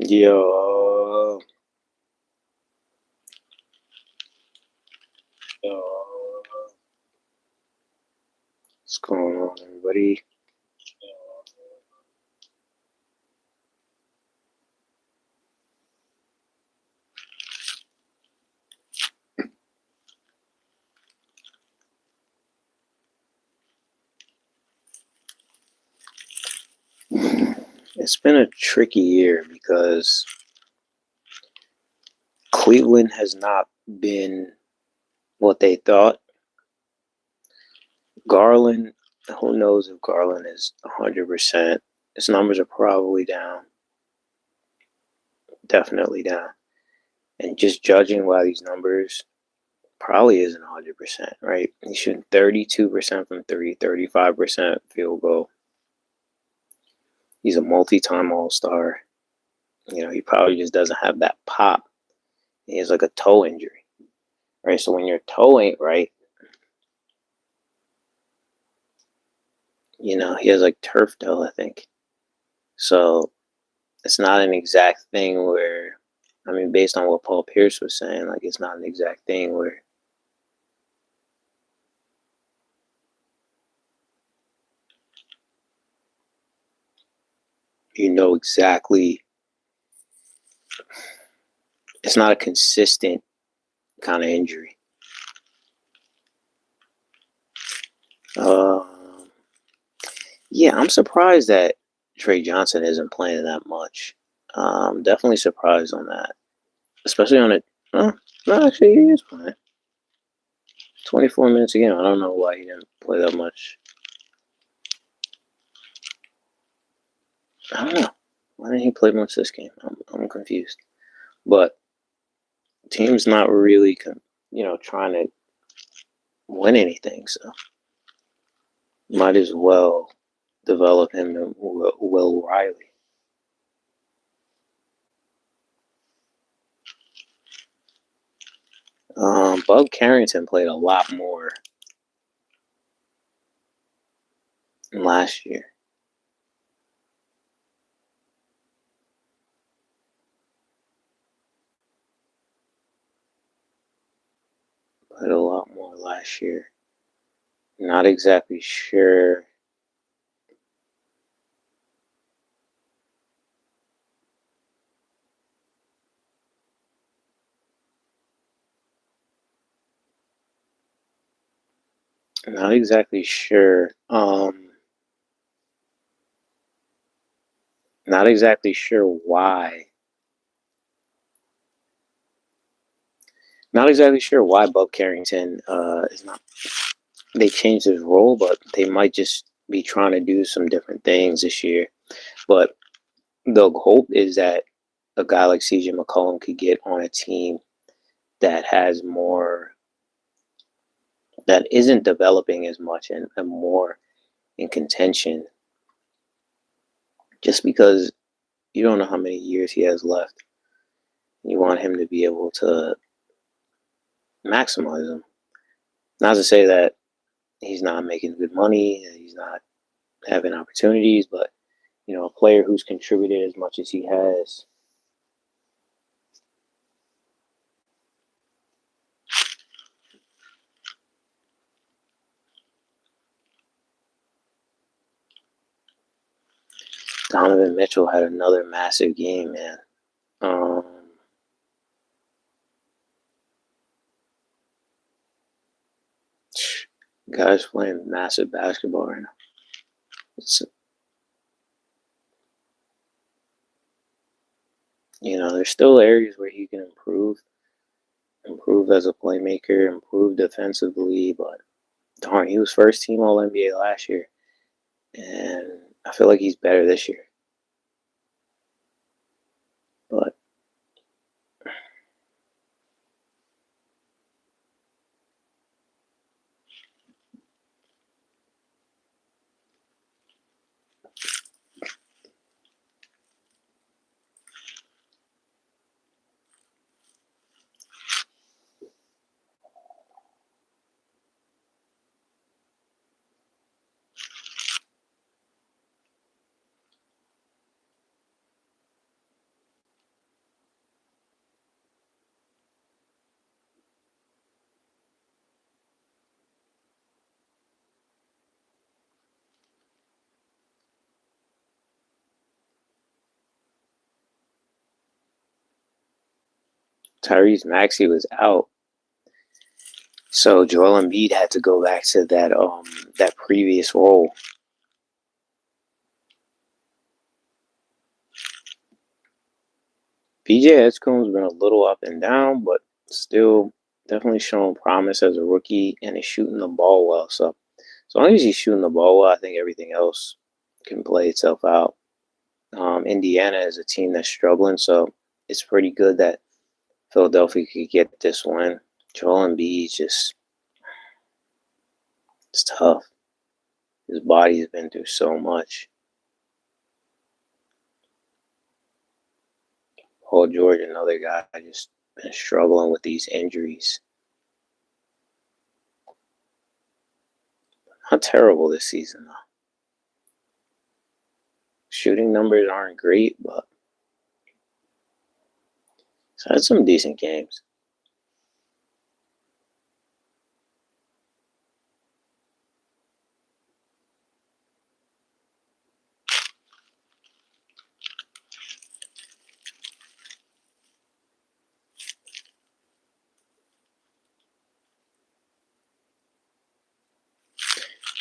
Yo, yo, what's going on, everybody? It's been a tricky year because Cleveland has not been what they thought. Garland, who knows if Garland is 100%? His numbers are probably down, definitely down. And just judging by these numbers, probably isn't 100%, right? He's shooting 32% from three, 35% field goal. He's a multi-time All-Star. He probably just doesn't have that pop. He has like a toe injury, right? So when your toe ain't right, he has like turf toe, I think. So it's not an exact thing where, based on what Paul Pierce was saying, like it's not an exact thing where you know exactly. It's not a consistent kind of injury. Yeah, I'm surprised that Trey Johnson isn't playing that much. Definitely surprised on that, especially on it. No, actually, he is playing 24 minutes again. I don't know why he didn't play that much. I don't know. Why didn't he play much this game? I'm confused. But team's not really, trying to win anything. So might as well develop him to Will Riley. Bub Carrington played a lot more than last year. Played a lot more last year. Not exactly sure. Not exactly sure. Not exactly sure why. Not exactly sure why Bub Carrington is not. They changed his role, but they might just be trying to do some different things this year. But the hope is that a guy like CJ McCollum could get on a team that has more, that isn't developing as much and more in contention, just because you don't know how many years he has left. You want him to be able to maximize them. Not to say that he's not making good money, he's not having opportunities, but a player who's contributed as much as he has. Donovan Mitchell had another massive game, man. Guys playing massive basketball right now. There's still areas where he can improve as a playmaker, improve defensively, but darn, he was first team All NBA last year, and I feel like he's better this year. But Tyrese Maxey was out, so Joel Embiid had to go back to that previous role. PJ Edgecombe's been a little up and down, but still definitely showing promise as a rookie, and he's shooting the ball well. So as long as he's shooting the ball well, I think everything else can play itself out. Indiana is a team that's struggling, so it's pretty good that Philadelphia could get this win. Joel Embiid it's tough. His body has been through so much. Paul George, another guy, just been struggling with these injuries. Not terrible this season, though. Shooting numbers aren't great, but he's had some decent games.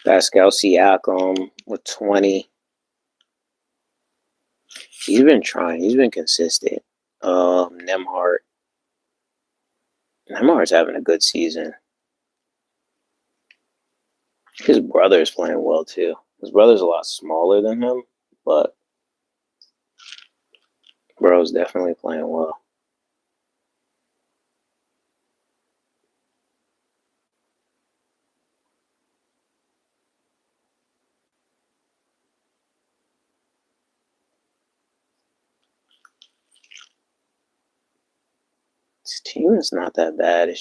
Pascal Siakam with 20. He's been trying. He's been consistent. Nemhart's having a good season. His brother's playing well too. His brother's a lot smaller than him, but bro's definitely playing well. This team is not that bad. I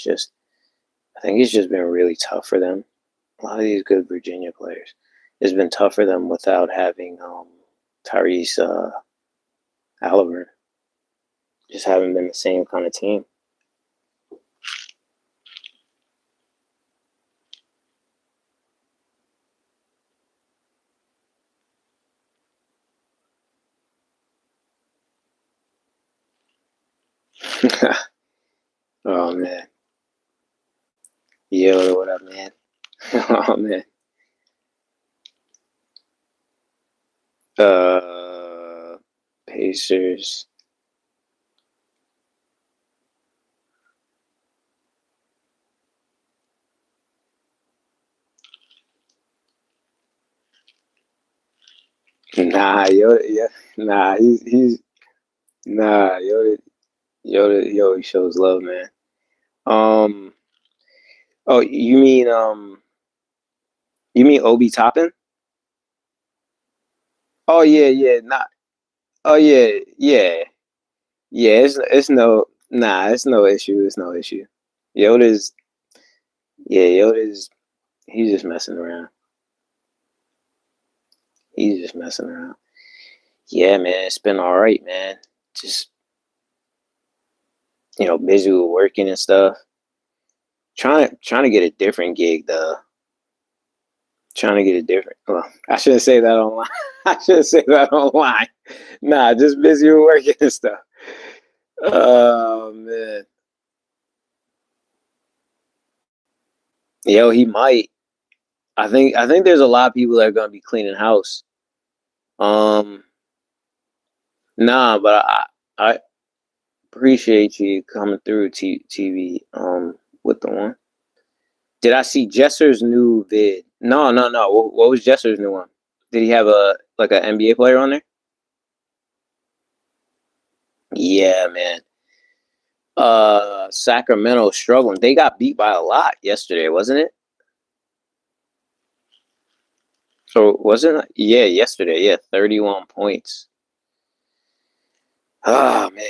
think it's just been really tough for them. A lot of these good Virginia players. It's been tough for them without having Tyrese Halliburton. Just haven't been the same kind of team. Oh man. Yo, what up, man? Oh man. Pacers. Nah, yeah, nah, he's nah, he shows love, man. Um, oh, you mean Obi Toppin? Oh yeah, not. Oh yeah. It's no issue. It's no issue. Yoda's, Yoda's, he's just messing around. He's just messing around. Yeah, man, it's been all right, man. Just busy with working and stuff. Trying to get a different gig though. Trying to get a different. Well, I shouldn't say that online. I shouldn't say that online. Nah, just busy with working and stuff. Oh man, yo, he might. I think there's a lot of people that are gonna be cleaning house. Um, nah, but I appreciate you coming through TV with the one. Did I see Jesser's new vid? No. What was Jesser's new one? Did he have an NBA player on there? Yeah, man. Sacramento struggling. They got beat by a lot yesterday, wasn't it? So wasn't it? Yeah, yesterday. Yeah, 31 points. Oh man.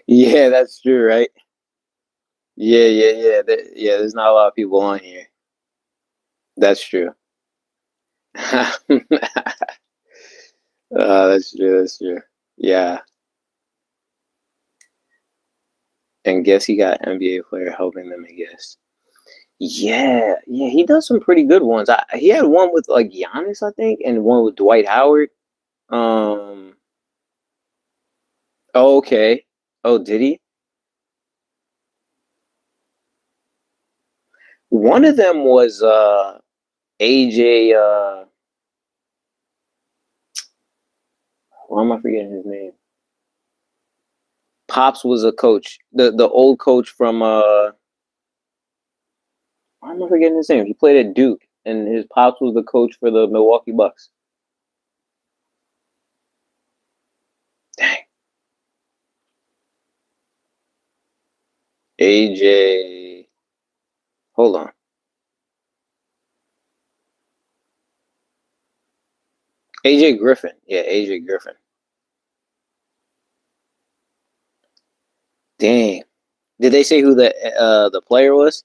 Yeah, that's true, right? Yeah. There's not a lot of people on here. That's true. That's true. That's true. Yeah. And guess he got NBA player helping them, I guess. Yeah, yeah, he does some pretty good ones. He had one with like Giannis, I think, and one with Dwight Howard. Um, oh, okay. Oh, did he? One of them was AJ. Why am I forgetting his name? Pops was a coach. The old coach from why am I forgetting his name? He played at Duke, and his pops was the coach for the Milwaukee Bucks. Dang. AJ. Hold on. AJ Griffin. Yeah, AJ Griffin. Dang. Did they say who the player was?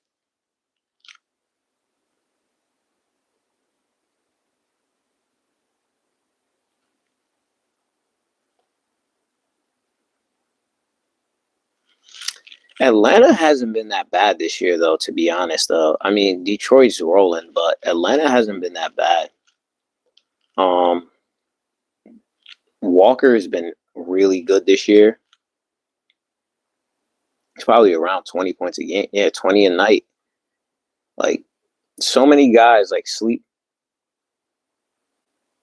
Atlanta hasn't been that bad this year, though. To be honest, though, I mean Detroit's rolling, but Atlanta hasn't been that bad. Um, Walker has been really good this year. It's probably around 20 points a game. Yeah, 20 a night. Like so many guys like sleep.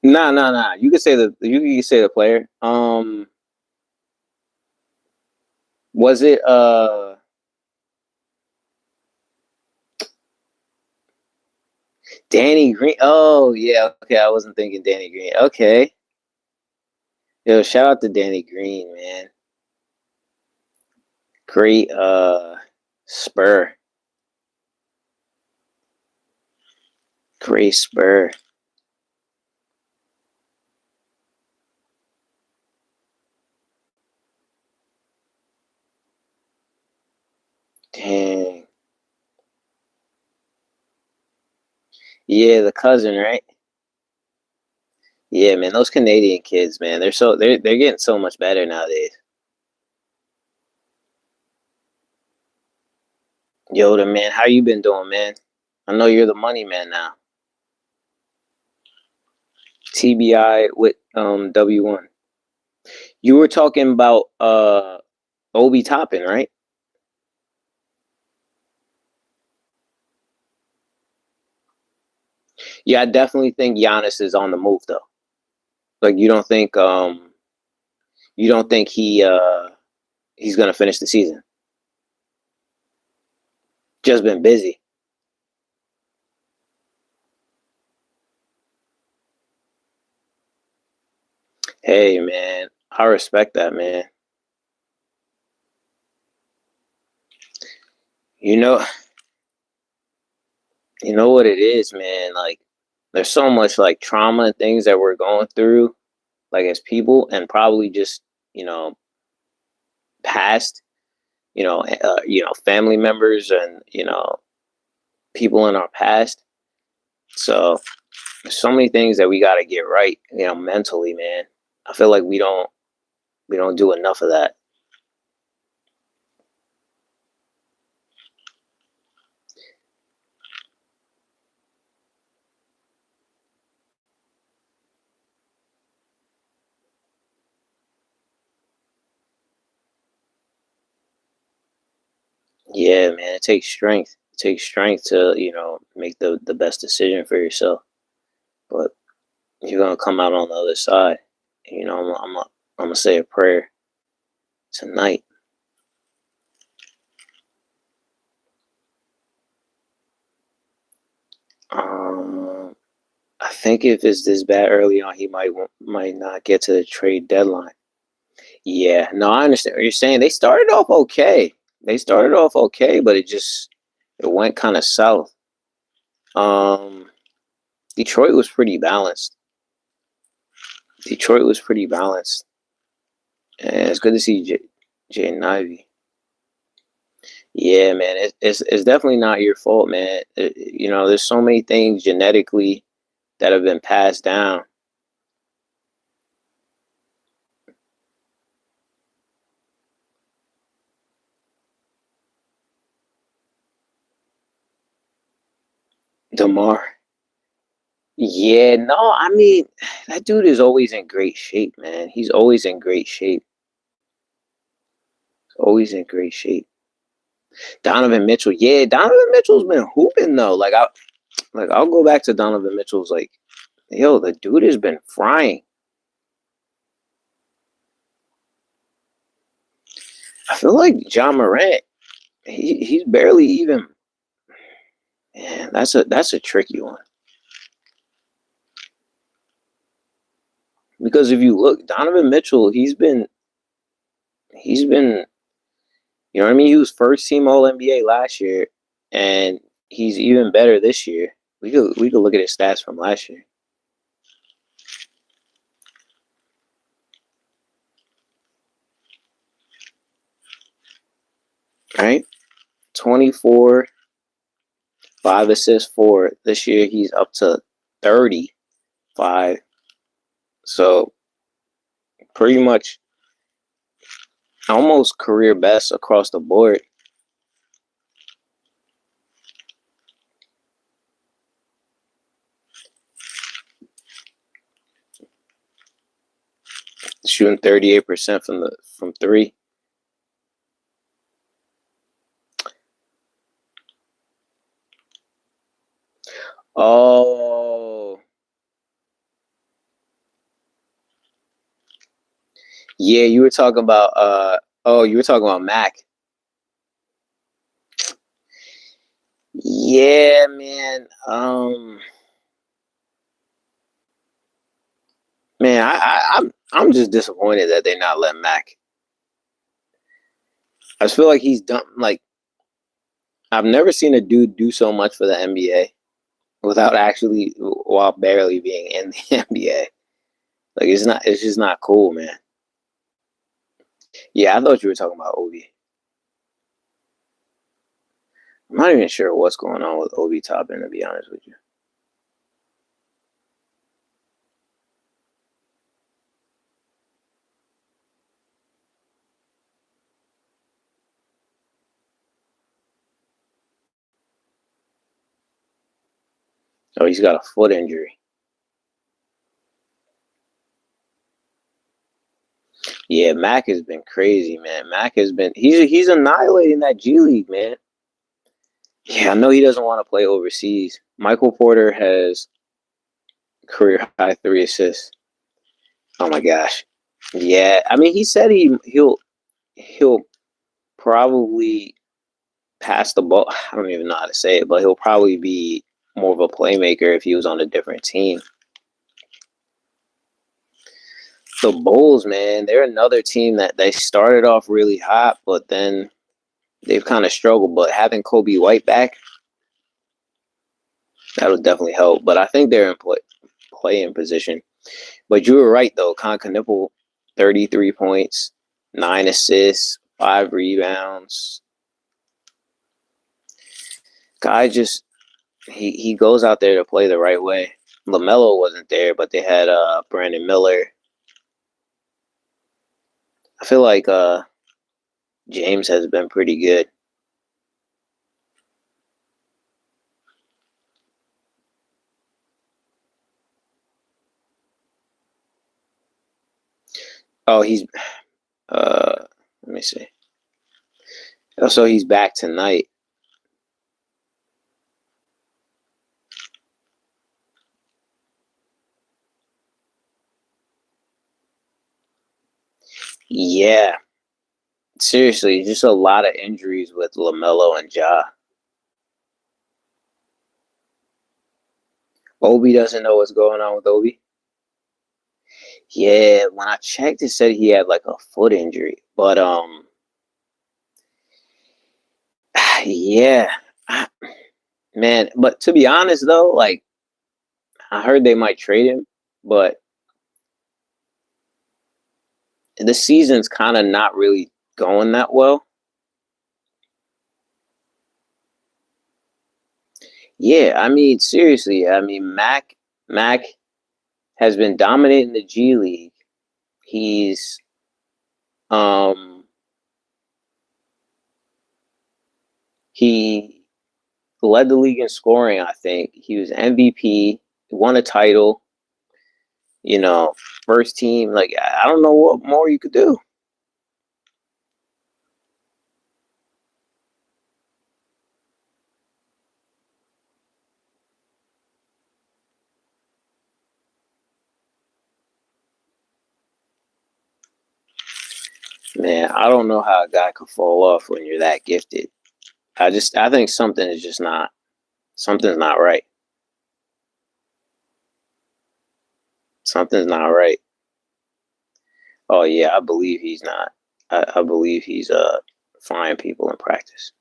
Nah, nah, nah. You could say the player. Was it Danny Green? Oh yeah, okay. I wasn't thinking Danny Green. Okay. Yo, shout out to Danny Green, man. Great spur. Great spur. Dang. Yeah, the cousin, right? Yeah, man, those Canadian kids, man, they're getting so much better nowadays. Yoda, man, how you been doing, man? I know you're the money man now. TBI with W1. You were talking about Obi Toppin, right? Yeah, I definitely think Giannis is on the move though. Like you don't think he's gonna finish the season. Just been busy. Hey man, I respect that, man. You know you know what it is, man. Like there's so much like trauma and things that we're going through, like as people, and probably just you know past, family members and people in our past. So there's so many things that we got to get right, mentally, man. I feel like we don't do enough of that. Yeah, man, it takes strength. It takes strength to make the best decision for yourself. But you're gonna come out on the other side. I'm gonna say a prayer tonight. Um, I think if it's this bad early on, he might not get to the trade deadline. Yeah, no, I understand what you're saying. They started off okay. They started off okay, but it went kind of south. Um, Detroit was pretty balanced. Detroit was pretty balanced, and it's good to see Jay Ivy. Yeah, man, it's definitely not your fault, man. There's so many things genetically that have been passed down. DeMar. Yeah, no, I mean, that dude is always in great shape, man. He's always in great shape. Always in great shape. Donovan Mitchell, yeah, Donovan Mitchell's been hooping though. I'll go back to Donovan Mitchell's like, yo, the dude has been frying. I feel like John Morant, he's barely even. Man, that's a tricky one. Because if you look, Donovan Mitchell, he's been, you know what I mean? He was first team All NBA last year, and he's even better this year. We could look at his stats from last year. Right? 24, 5 assists, 4. This year he's up to 35. So pretty much almost career best across the board. Shooting 38% from 3. Oh. Yeah, you were talking about you were talking about Mac. Yeah, man. Man, I'm just disappointed that they're not letting Mac. I just feel like he's done. Like, I've never seen a dude do so much for the NBA without actually, while barely being in the NBA. Like, it's just not cool, man. Yeah, I thought you were talking about Obi. I'm not even sure what's going on with Obi Toppin, to be honest with you. Oh, he's got a foot injury. Yeah, Mac has been crazy, man. Mac has been he's annihilating that G League, man. Yeah, I know he doesn't want to play overseas. Michael Porter has career high 3 assists. Oh my gosh. Yeah, I mean, he said he'll probably pass the ball. I don't even know how to say it, but he'll probably be more of a playmaker if he was on a different team. The Bulls, man, they're another team that they started off really hot, but then they've kind of struggled. But having Kobe White back, that'll definitely help. But I think they're in play-in position. But you were right, though. Concaniple, 33 points, 9 assists, 5 rebounds. Guy just he goes out there to play the right way. LaMelo wasn't there, but they had Brandon Miller. I feel like James has been pretty good. Oh, he's let me see. So he's back tonight. Yeah, seriously, just a lot of injuries with LaMelo and Ja. Obi doesn't know what's going on with Obi. Yeah, when I checked, it said he had like a foot injury, but yeah, man. But to be honest, though, like I heard they might trade him, but the season's kind of not really going that well. Yeah, I mean, seriously, I mean, Mac has been dominating the G League. He's um he led the league in scoring, I think. He was MVP, won a title, first team. Like, I don't know what more you could do. Man, I don't know how a guy could fall off when you're that gifted. I think something's not right. Something's not right. Oh yeah, I believe he's not. I believe he's frying people in practice.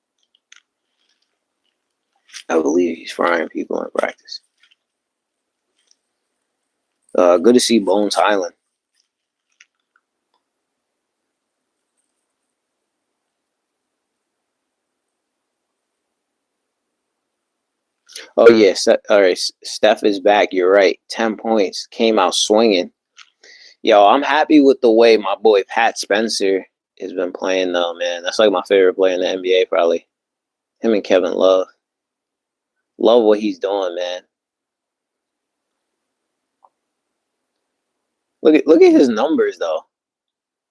I believe he's frying people in practice. Good to see Bones Highland. Oh yeah, all right. Steph is back. You're right. 10 points. Came out swinging. Yo, I'm happy with the way my boy Pat Spencer has been playing though, man. That's like my favorite player in the NBA, probably. Him and Kevin Love. Love what he's doing, man. Look at his numbers though.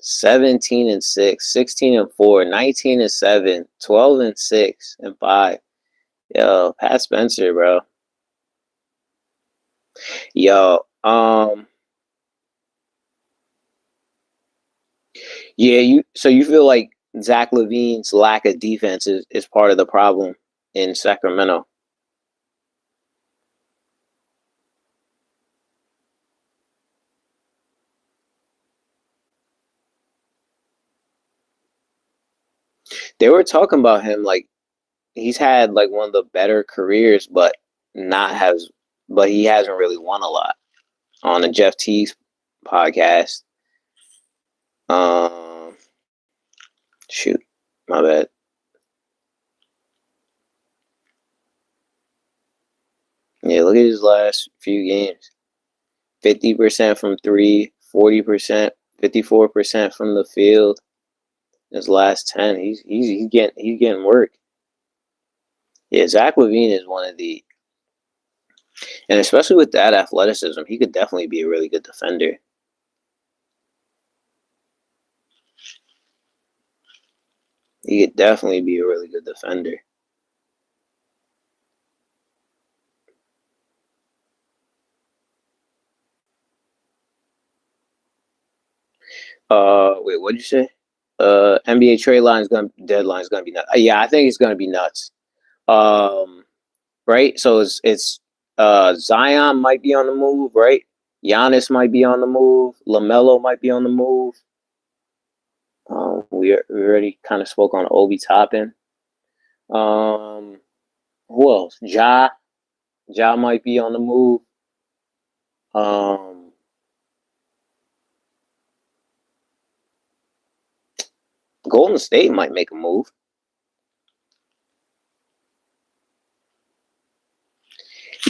17 and 6, 16 and 4, 19 and 7, 12 and 6 and 5. Yo, Pat Spencer, bro. Yo, yeah, you feel like Zach LaVine's lack of defense is part of the problem in Sacramento. They were talking about him like he's had like one of the better careers, but he hasn't really won a lot on the Jeff Teague podcast. Um, shoot, my bad. Yeah, look at his last few games. 50% from three, 40%, 54% from the field. His last 10, he's getting work. Yeah, Zach LaVine is one of the, and especially with that athleticism, he could definitely be a really good defender. He could definitely be a really good defender. Wait, what'd you say? NBA trade deadline is gonna be nuts. Yeah, I think it's gonna be nuts. Right. So it's Zion might be on the move, right? Giannis might be on the move. LaMelo might be on the move. We already kind of spoke on Obi Toppin. Who else? Ja might be on the move. Um, Golden State might make a move.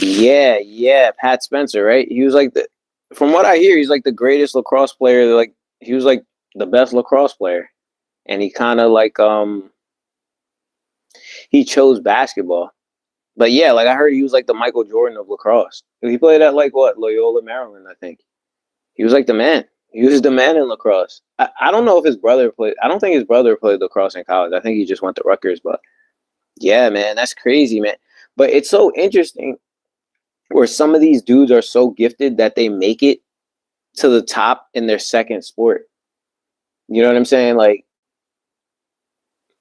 Yeah, Pat Spencer, right? He was like from what I hear, he's like the greatest lacrosse player. Like he was like the best lacrosse player, and he kind of like he chose basketball. But yeah, like I heard he was like the Michael Jordan of lacrosse. He played at like what Loyola, Maryland, I think. He was like the man. He was the man in lacrosse. I don't know if his brother played. I don't think his brother played lacrosse in college. I think he just went to Rutgers. But yeah, man, that's crazy, man. But it's so interesting where some of these dudes are so gifted that they make it to the top in their second sport. You know what I'm saying? Like,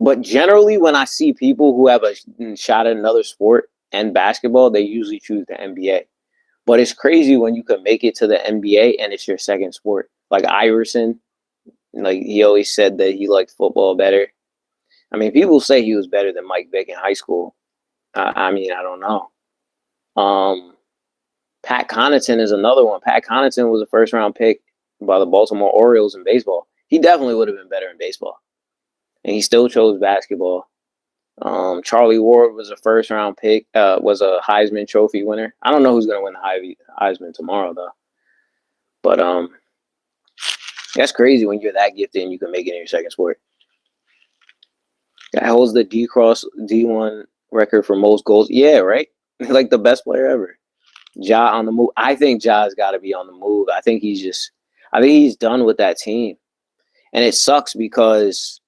but generally, when I see people who have a shot at another sport and basketball, they usually choose the NBA. But it's crazy when you can make it to the NBA and it's your second sport. Like Iverson, like he always said that he liked football better. I mean, people say he was better than Mike Vick in high school. I mean, I don't know. Um, Pat Connaughton is another one. Pat Connaughton was a first round pick by the Baltimore Orioles in baseball. He definitely would have been better in baseball, and he still chose basketball. Charlie Ward was a first round pick, was a Heisman Trophy winner. I don't know who's going to win the Heisman tomorrow, though. But that's crazy when you're that gifted and you can make it in your second sport. Guy holds the D1 record for most goals. Yeah, right. Like the best player ever. Ja on the move. I think Ja's got to be on the move. I think he's done with that team, and it sucks because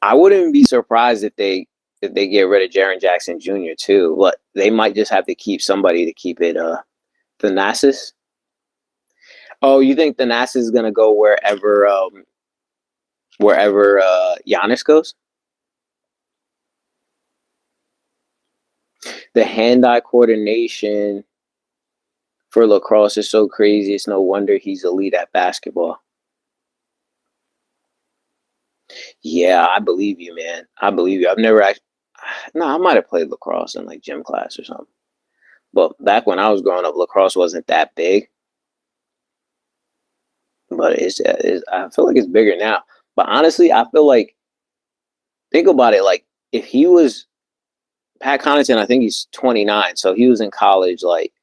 I wouldn't be surprised if they get rid of Jaren Jackson Jr. too. But they might just have to keep somebody to keep it. Thanasis. Oh, you think Thanasis is gonna go wherever Giannis goes? The hand-eye coordination for lacrosse is so crazy. It's no wonder he's elite at basketball. Yeah, I believe you, man. I believe you. I've never actually. No, I might have played lacrosse in like gym class or something. But back when I was growing up, lacrosse wasn't that big. But I feel like it's bigger now. But honestly, I feel like think about it. Like if he was Pat Connaughton, I think he's 29, so he was in college. Like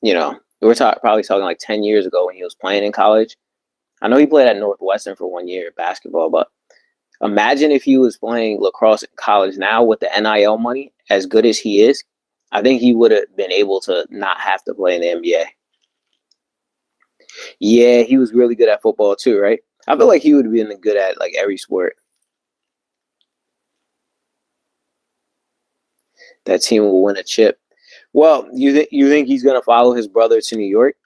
probably talking like 10 years ago when he was playing in college. I know he played at Northwestern for 1 year basketball, but imagine if he was playing lacrosse in college now with the NIL money, as good as he is. I think he would have been able to not have to play in the NBA. Yeah, he was really good at football too, right? I feel like he would have been good at like every sport. That team will win a chip. Well, you think he's gonna follow his brother to New York?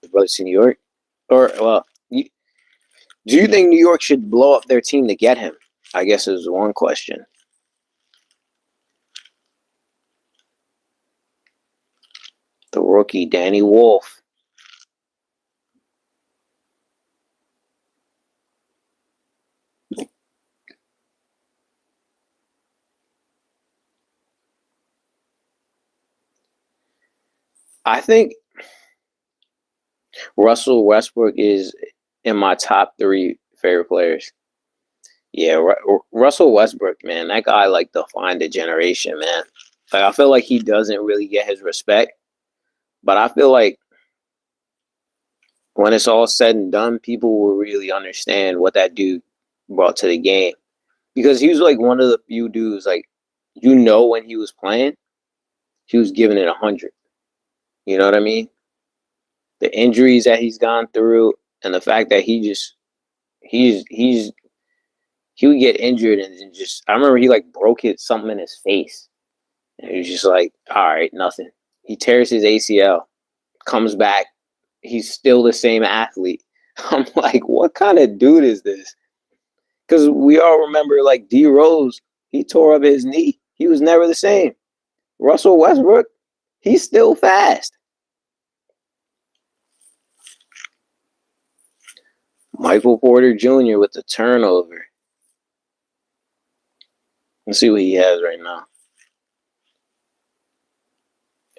His brother to New York, or do you think New York should blow up their team to get him? I guess is one question. The rookie Danny Wolf. I think Russell Westbrook is in my top three favorite players. Yeah, Russell Westbrook, man, that guy like defined a generation, man. Like I feel like he doesn't really get his respect, but I feel like when it's all said and done, people will really understand what that dude brought to the game because he was like one of the few dudes like when he was playing, he was giving it 100. You know what I mean? The injuries that he's gone through and the fact that he's he would get injured and just I remember he like broke something in his face and he was just like, all right, nothing. He tears his ACL, comes back, he's still the same athlete. I'm like, what kind of dude is this? Because we all remember like D Rose, he tore up his knee. He was never the same. Russell Westbrook, he's still fast. Michael Porter Jr. with the turnover. Let's see what he has right now.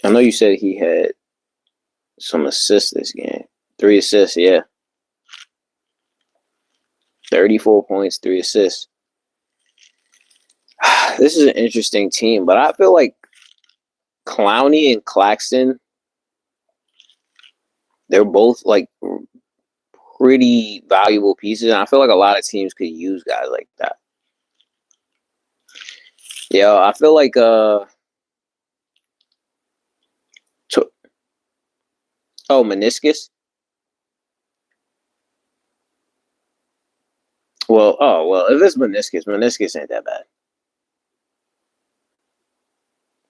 I know you said he had some assists this game. 3 assists, yeah. 34 points, 3 assists. This is an interesting team, but I feel like Clowney and Claxton, they're both like pretty valuable pieces. And I feel like a lot of teams could use guys like that. Yeah, I feel like meniscus. Well, if it's meniscus ain't that bad.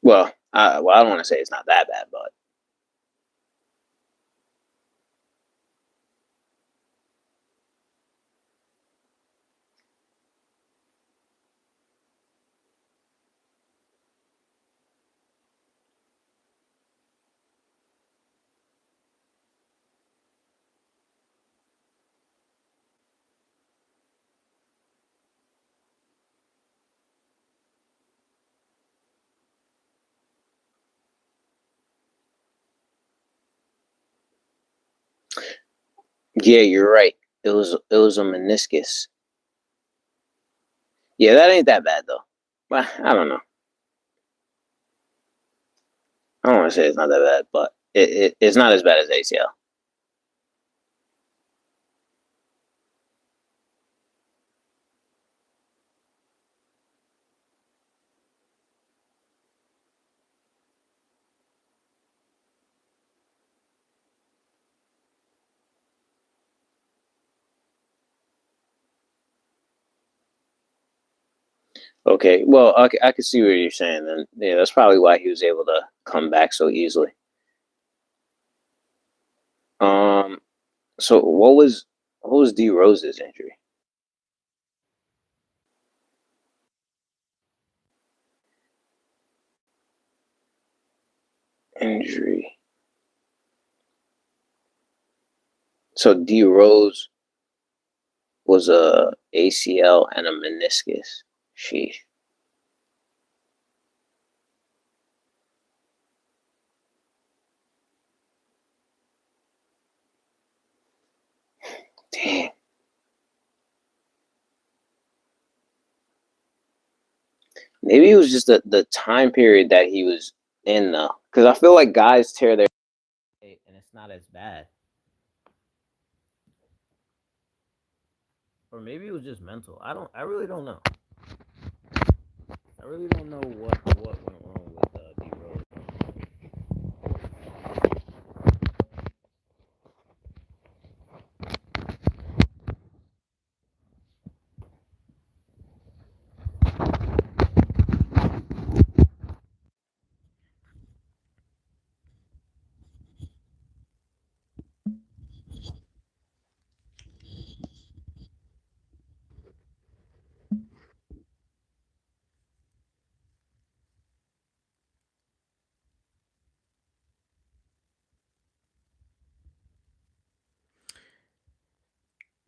Well, I don't want to say it's not that bad, but yeah, you're right. It was a meniscus. Yeah, that ain't that bad though. But I don't know. I don't want to say it's not that bad, but it's not as bad as ACL. Okay, well, I can see what you're saying. Then, yeah, that's probably why he was able to come back so easily. Um, so what was D Rose's injury? Injury. So D Rose was a ACL and a meniscus. Sheesh. Damn. Maybe it was just the time period that he was in though, because I feel like guys tear their and it's not as bad. Or maybe it was just mental. I really don't know. I really don't know what went wrong with D Rose.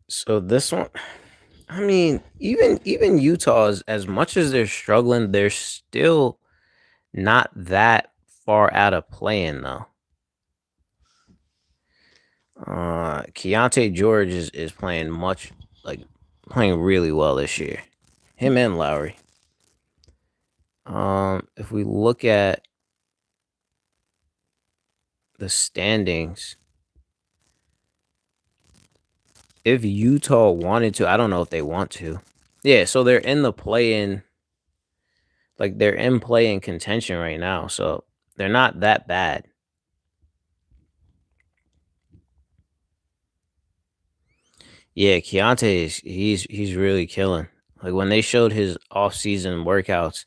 So this one, I mean, even Utah's as much as they're struggling, they're still not that far out of playing though. Keontae George is playing playing really well this year. Him and Lowry. If we look at the standings, if Utah wanted to, I don't know if they want to. Yeah, so they're in the play-in, like they're in play-in contention right now, so they're not that bad. Yeah, Keontae is he's really killing. Like when they showed his off-season workouts,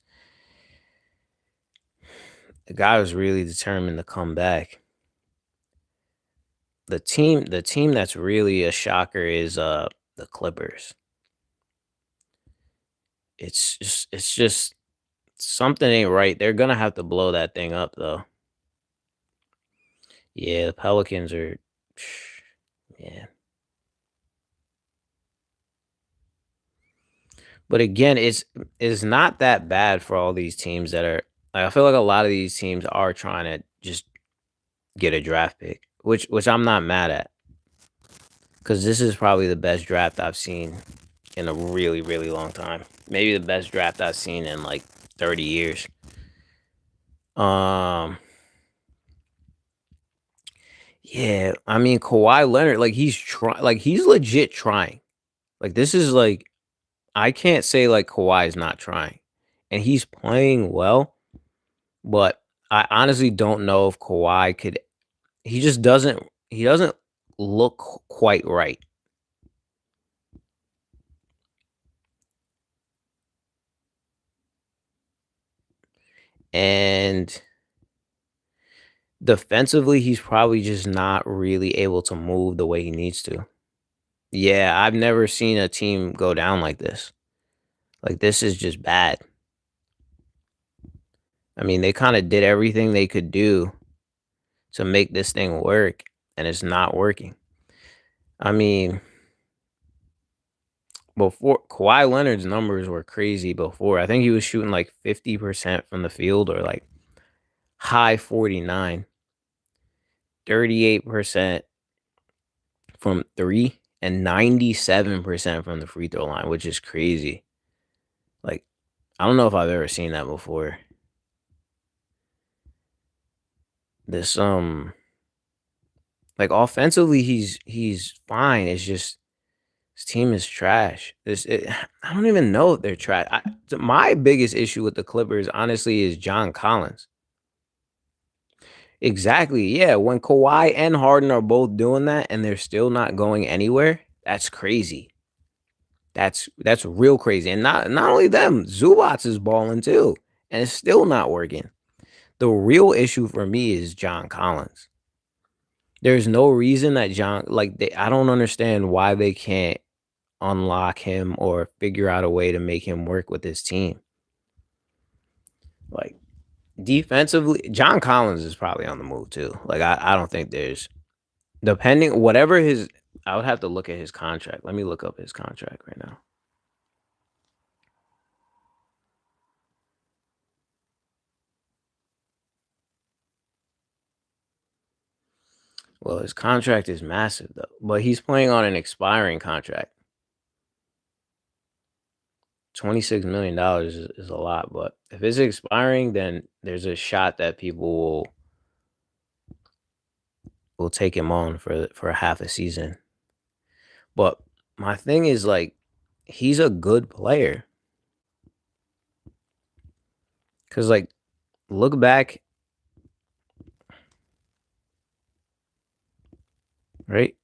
the guy was really determined to come back. The team that's really a shocker is the Clippers. It's just something ain't right. They're gonna have to blow that thing up though. Yeah, the Pelicans are yeah. But again, it's not that bad for all these teams that are like, I feel like a lot of these teams are trying to just get a draft pick, which I'm not mad at because this is probably the best draft I've seen in a really, really long time. Maybe the best draft I've seen in like 30 years. Um, yeah, I mean Kawhi Leonard, like he's legit trying. Like this is like I can't say like Kawhi is not trying, and he's playing well, but I honestly don't know if Kawhi could. He just doesn't. He doesn't look quite right, and defensively, he's probably just not really able to move the way he needs to. Yeah, I've never seen a team go down like this. Like this is just bad. I mean, they kind of did everything they could do to make this thing work, and it's not working. I mean, before Kawhi Leonard's numbers were crazy before. I think he was shooting like 50% from the field or like high 49, 38% from three, and 97% from the free throw line, which is crazy. Like, I don't know if I've ever seen that before. this like offensively he's fine. It's just his team is trash. I don't even know if they're trash. My biggest issue with the Clippers, honestly, is John Collins. Exactly. Yeah. When Kawhi and Harden are both doing that and they're still not going anywhere, that's crazy. That's real crazy. And not only them, Zubats is balling too, and it's still not working. The real issue for me is John Collins. There's no reason that I don't understand why they can't unlock him or figure out a way to make him work with his team. Like defensively, John Collins is probably on the move too. Like I don't think there's depending whatever his I would have to look at his contract. Let me look up his contract right now. Well, his contract is massive though, but he's playing on an expiring contract. $26 million is a lot, but if it's expiring, then there's a shot that people will take him on for half a season. But my thing is like he's a good player. Cause like look back, right?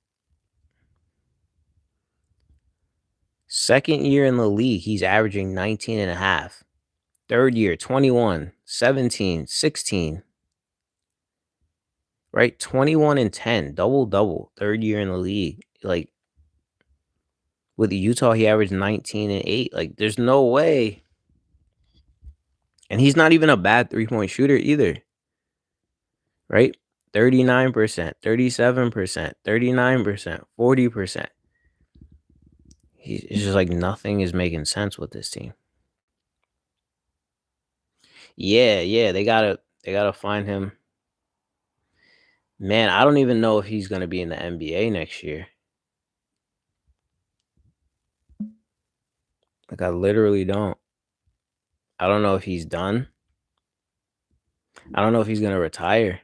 Second year in the league, he's averaging 19 and a half. Third year, 21, 17, 16, right? 21 and 10, double double. Third year in the league. Like with Utah, he averaged 19 and 8. Like there's no way. And he's not even a bad 3-point shooter either, right? 39%, 37%, 39%, 40%. It's just like nothing is making sense with this team. Yeah, yeah, they gotta find him. Man, I don't even know if he's gonna be in the NBA next year. Like I literally don't. I don't know if he's done. I don't know if he's gonna retire.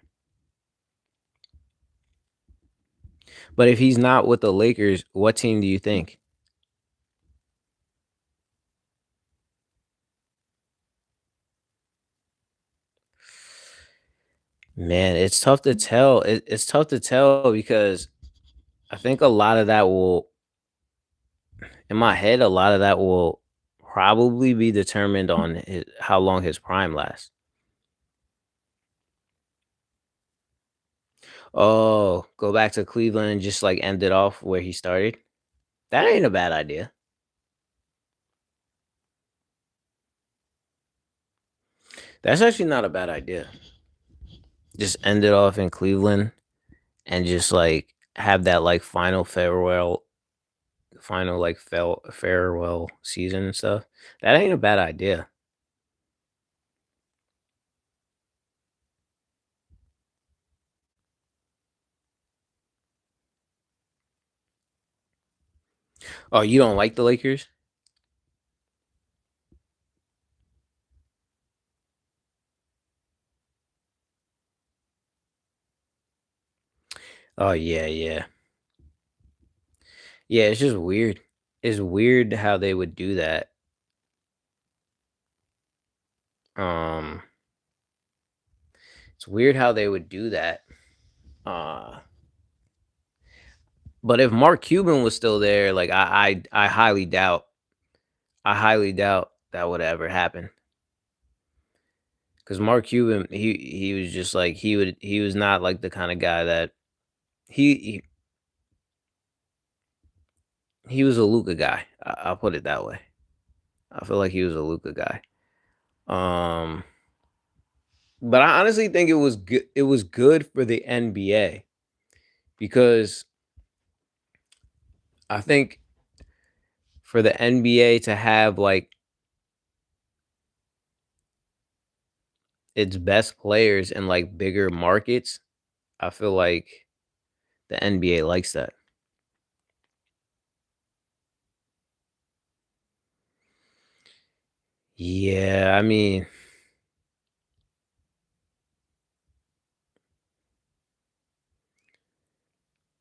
But if he's not with the Lakers, what team do you think? Man, it's tough to tell. It's tough to tell because I think a lot of that will, in my head, a lot of that will probably be determined on how long his prime lasts. Oh, go back to Cleveland and just like end it off where he started. That ain't a bad idea. That's actually not a bad idea. Just end it off in Cleveland and just like have that like final like farewell season and stuff. That ain't a bad idea. Oh, you don't like the Lakers? Oh yeah, yeah. Yeah, it's just weird. It's weird how they would do that. Um it's weird how they would do that. Uh but if Mark Cuban was still there, like I highly doubt that would ever happen. Cuz Mark Cuban he was just like he was not like the kind of guy that he he was a Luca guy. I'll put it that way. I feel like he was a Luca guy. Um but I honestly think it was good for the NBA because I think for the NBA to have like its best players in like bigger markets, I feel like the NBA likes that. Yeah, I mean,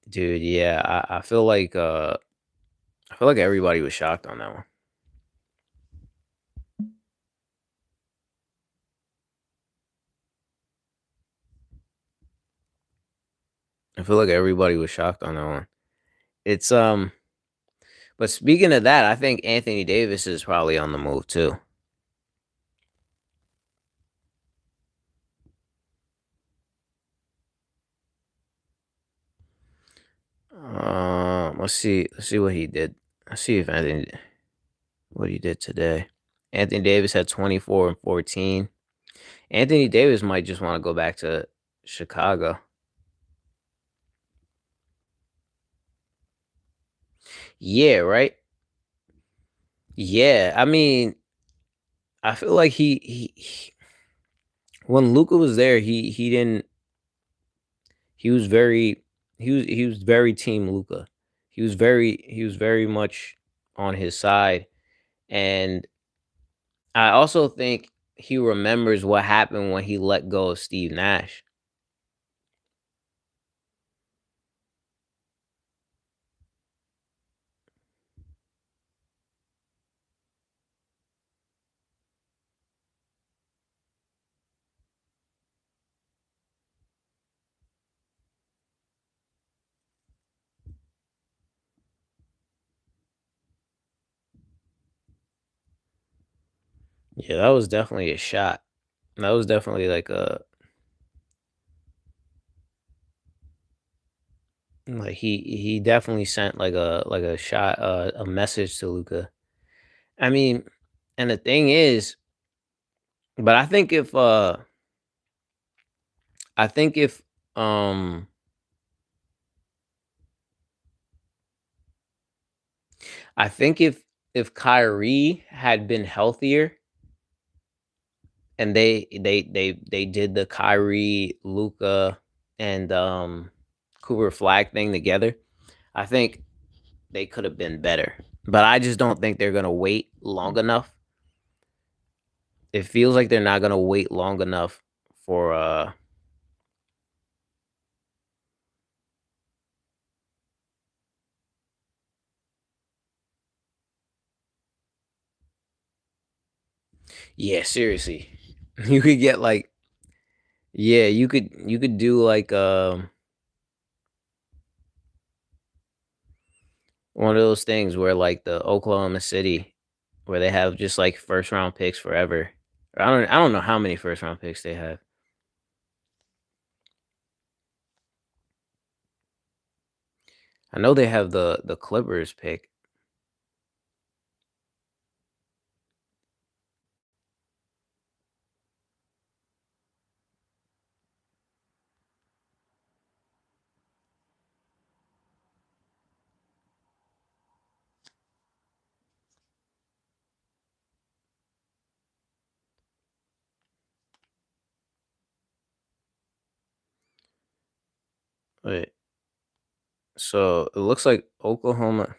Dude, yeah, I feel like everybody was shocked on that one. I feel like everybody was shocked on that one. It's but speaking of that, I think Anthony Davis is probably on the move too. Let's see what he did. Let's see if Anthony what he did today. Anthony Davis had 24 and 14. Anthony Davis might just want to go back to Chicago. Yeah, right? Yeah, I mean, I feel like when Luca was there, he didn't he was very he was very team Luca. He was very much on his side, and I also think he remembers what happened when he let go of Steve Nash. Yeah, that was definitely a shot. That was definitely like he definitely sent like a shot a message to Luca. I mean, and the thing is, but I think if um I think if Kyrie had been healthier and they did the Kyrie, Luca, and Cooper Flag thing together, I think they could have been better. But I just don't think they're gonna wait long enough. It feels like they're not gonna wait long enough for yeah, seriously. You could get like yeah, you could do like one of those things where like the Oklahoma City where they have just like first round picks forever. Or I don't know how many first round picks they have. I know they have the Clippers pick. Wait, so it looks like Oklahoma.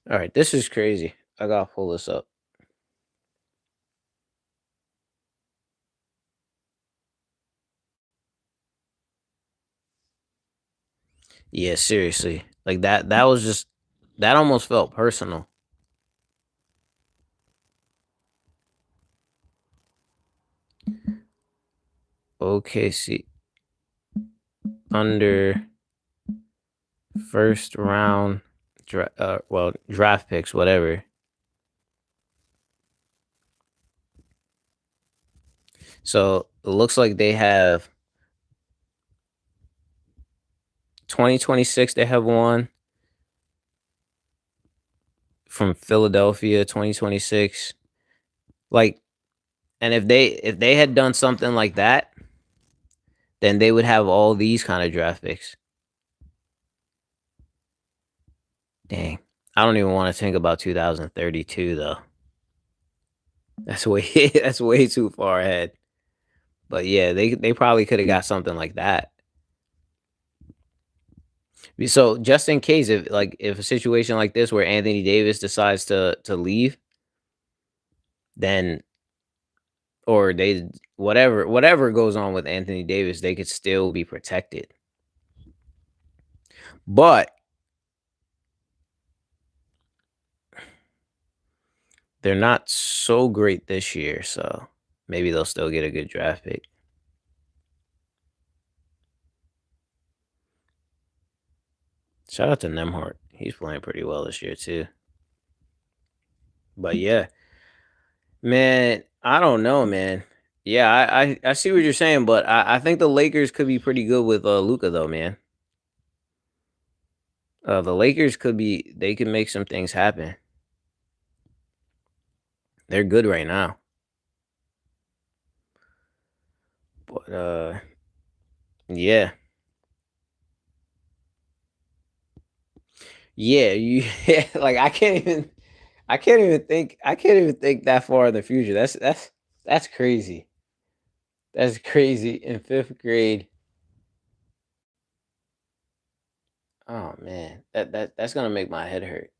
All right, this is crazy. I gotta pull this up. Yeah, seriously. Like that was just that almost felt personal. OKC Thunder first round draft picks, whatever. So it looks like they have 2026. They have one from Philadelphia. 2026. Like, and if they had done something like that, then they would have all these kind of draft picks. Dang, I don't even want to think about 2032 though. That's way that's way too far ahead. But yeah, they probably could have got something like that. So just in case if like if a situation like this where Anthony Davis decides to leave, then or they whatever goes on with Anthony Davis, they could still be protected. But they're not so great this year, so maybe they'll still get a good draft pick. Shout out to Nemhart. He's playing pretty well this year too. But yeah, man, I don't know, man. Yeah, I see what you're saying, but I think the Lakers could be pretty good with Luca though, man. The Lakers they could make some things happen. They're good right now. But yeah. Yeah, you like I can't even think that far in the future. That's crazy. That's crazy. In 5th grade. Oh man. That's gonna make my head hurt.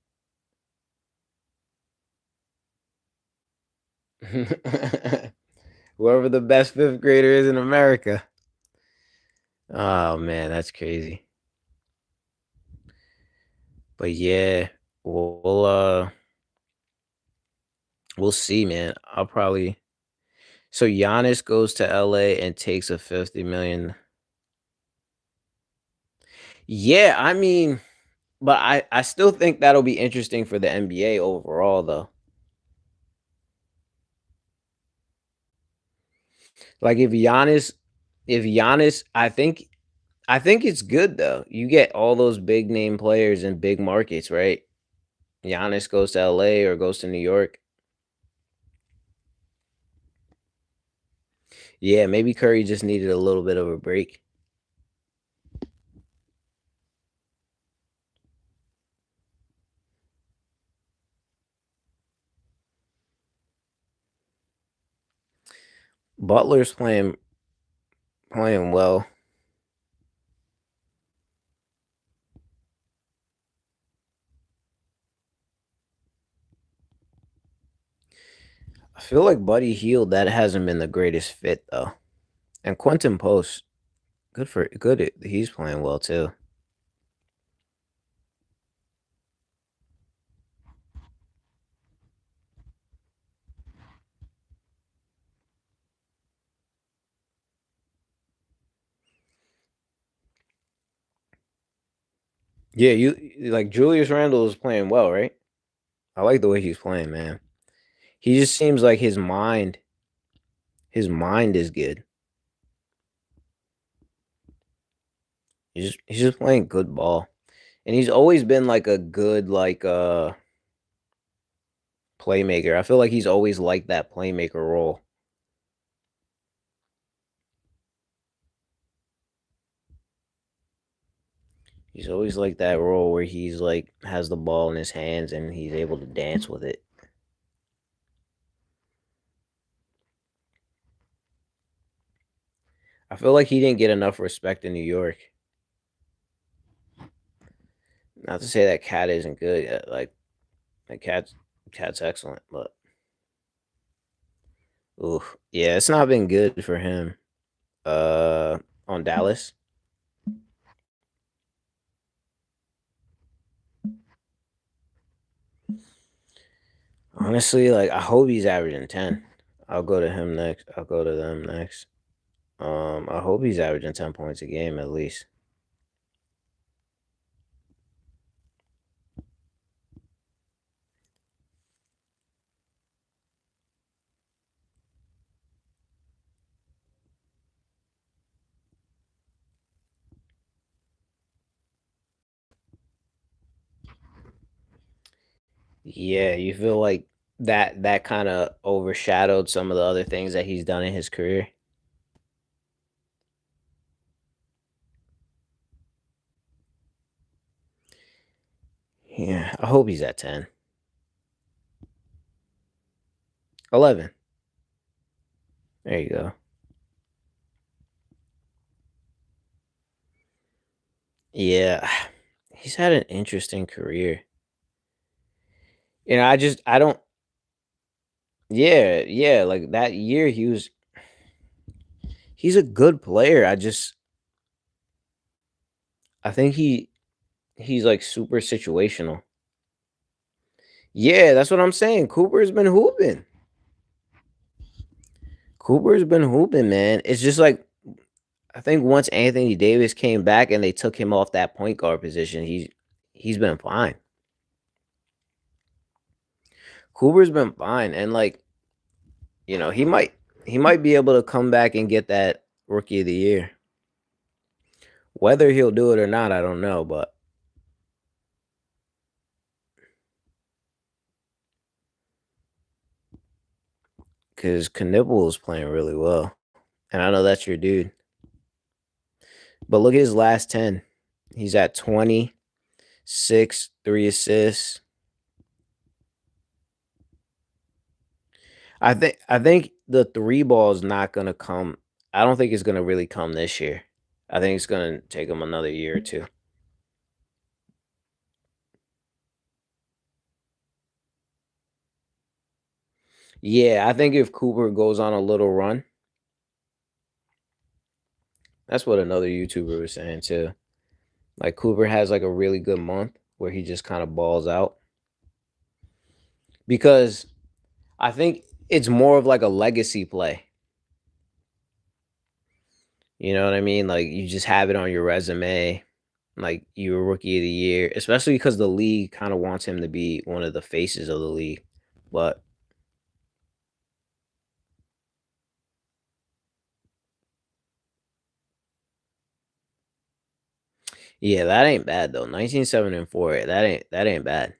Whoever the best 5th grader is in America. Oh man, that's crazy. But yeah, we'll see, man. I'll probably so Giannis goes to LA and takes a 50 million. Yeah, I mean, but I still think that'll be interesting for the NBA overall though. Like if Giannis, I think it's good though. You get all those big name players in big markets, right? Giannis goes to LA or goes to New York. Yeah, maybe Curry just needed a little bit of a break. Butler's playing well. I feel like Buddy Hield that hasn't been the greatest fit though. And Quentin Post, good. He's playing well too. Yeah, you like Julius Randle is playing well, right? I like the way he's playing, man. He just seems like his mind is good. He's just playing good ball. And he's always been like a good playmaker. I feel like he's always liked that playmaker role. He's always like that role where he's like has the ball in his hands and he's able to dance with it. I feel like he didn't get enough respect in New York. Not to say that Cat isn't good. Like that Cat's excellent, but ooh, yeah, it's not been good for him. On Dallas. Honestly, like I hope he's averaging 10. I'll go to him next. I'll go to them next. I hope he's averaging 10 points a game at least. Yeah, you feel like that kind of overshadowed some of the other things that he's done in his career. Yeah, I hope he's at 10. 11. There you go. Yeah. He's had an interesting career. I just I don't Yeah, yeah, like that year he's a good player. I think he's like super situational. Yeah, that's what I'm saying. Cooper's been hooping. Cooper's been hooping, man. It's just like I think once Anthony Davis came back and they took him off that point guard position, he's been fine. Cooper's been fine, and like he might be able to come back and get that rookie of the year. Whether he'll do it or not, I don't know, but because Knipple is playing really well, and I know that's your dude. But look at his last 10. He's at 26, 3 assists. I think the three ball is not gonna come. I don't think it's gonna really come this year. I think it's gonna take him another year or two. Yeah, I think if Cooper goes on a little run, that's what another YouTuber was saying too. Like Cooper has like a really good month where he just kind of balls out because I think it's more of like a legacy play. You know what I mean? Like you just have it on your resume. Like you were rookie of the year, especially because the league kind of wants him to be one of the faces of the league. But yeah, that ain't bad though. 19-7-4. That ain't bad.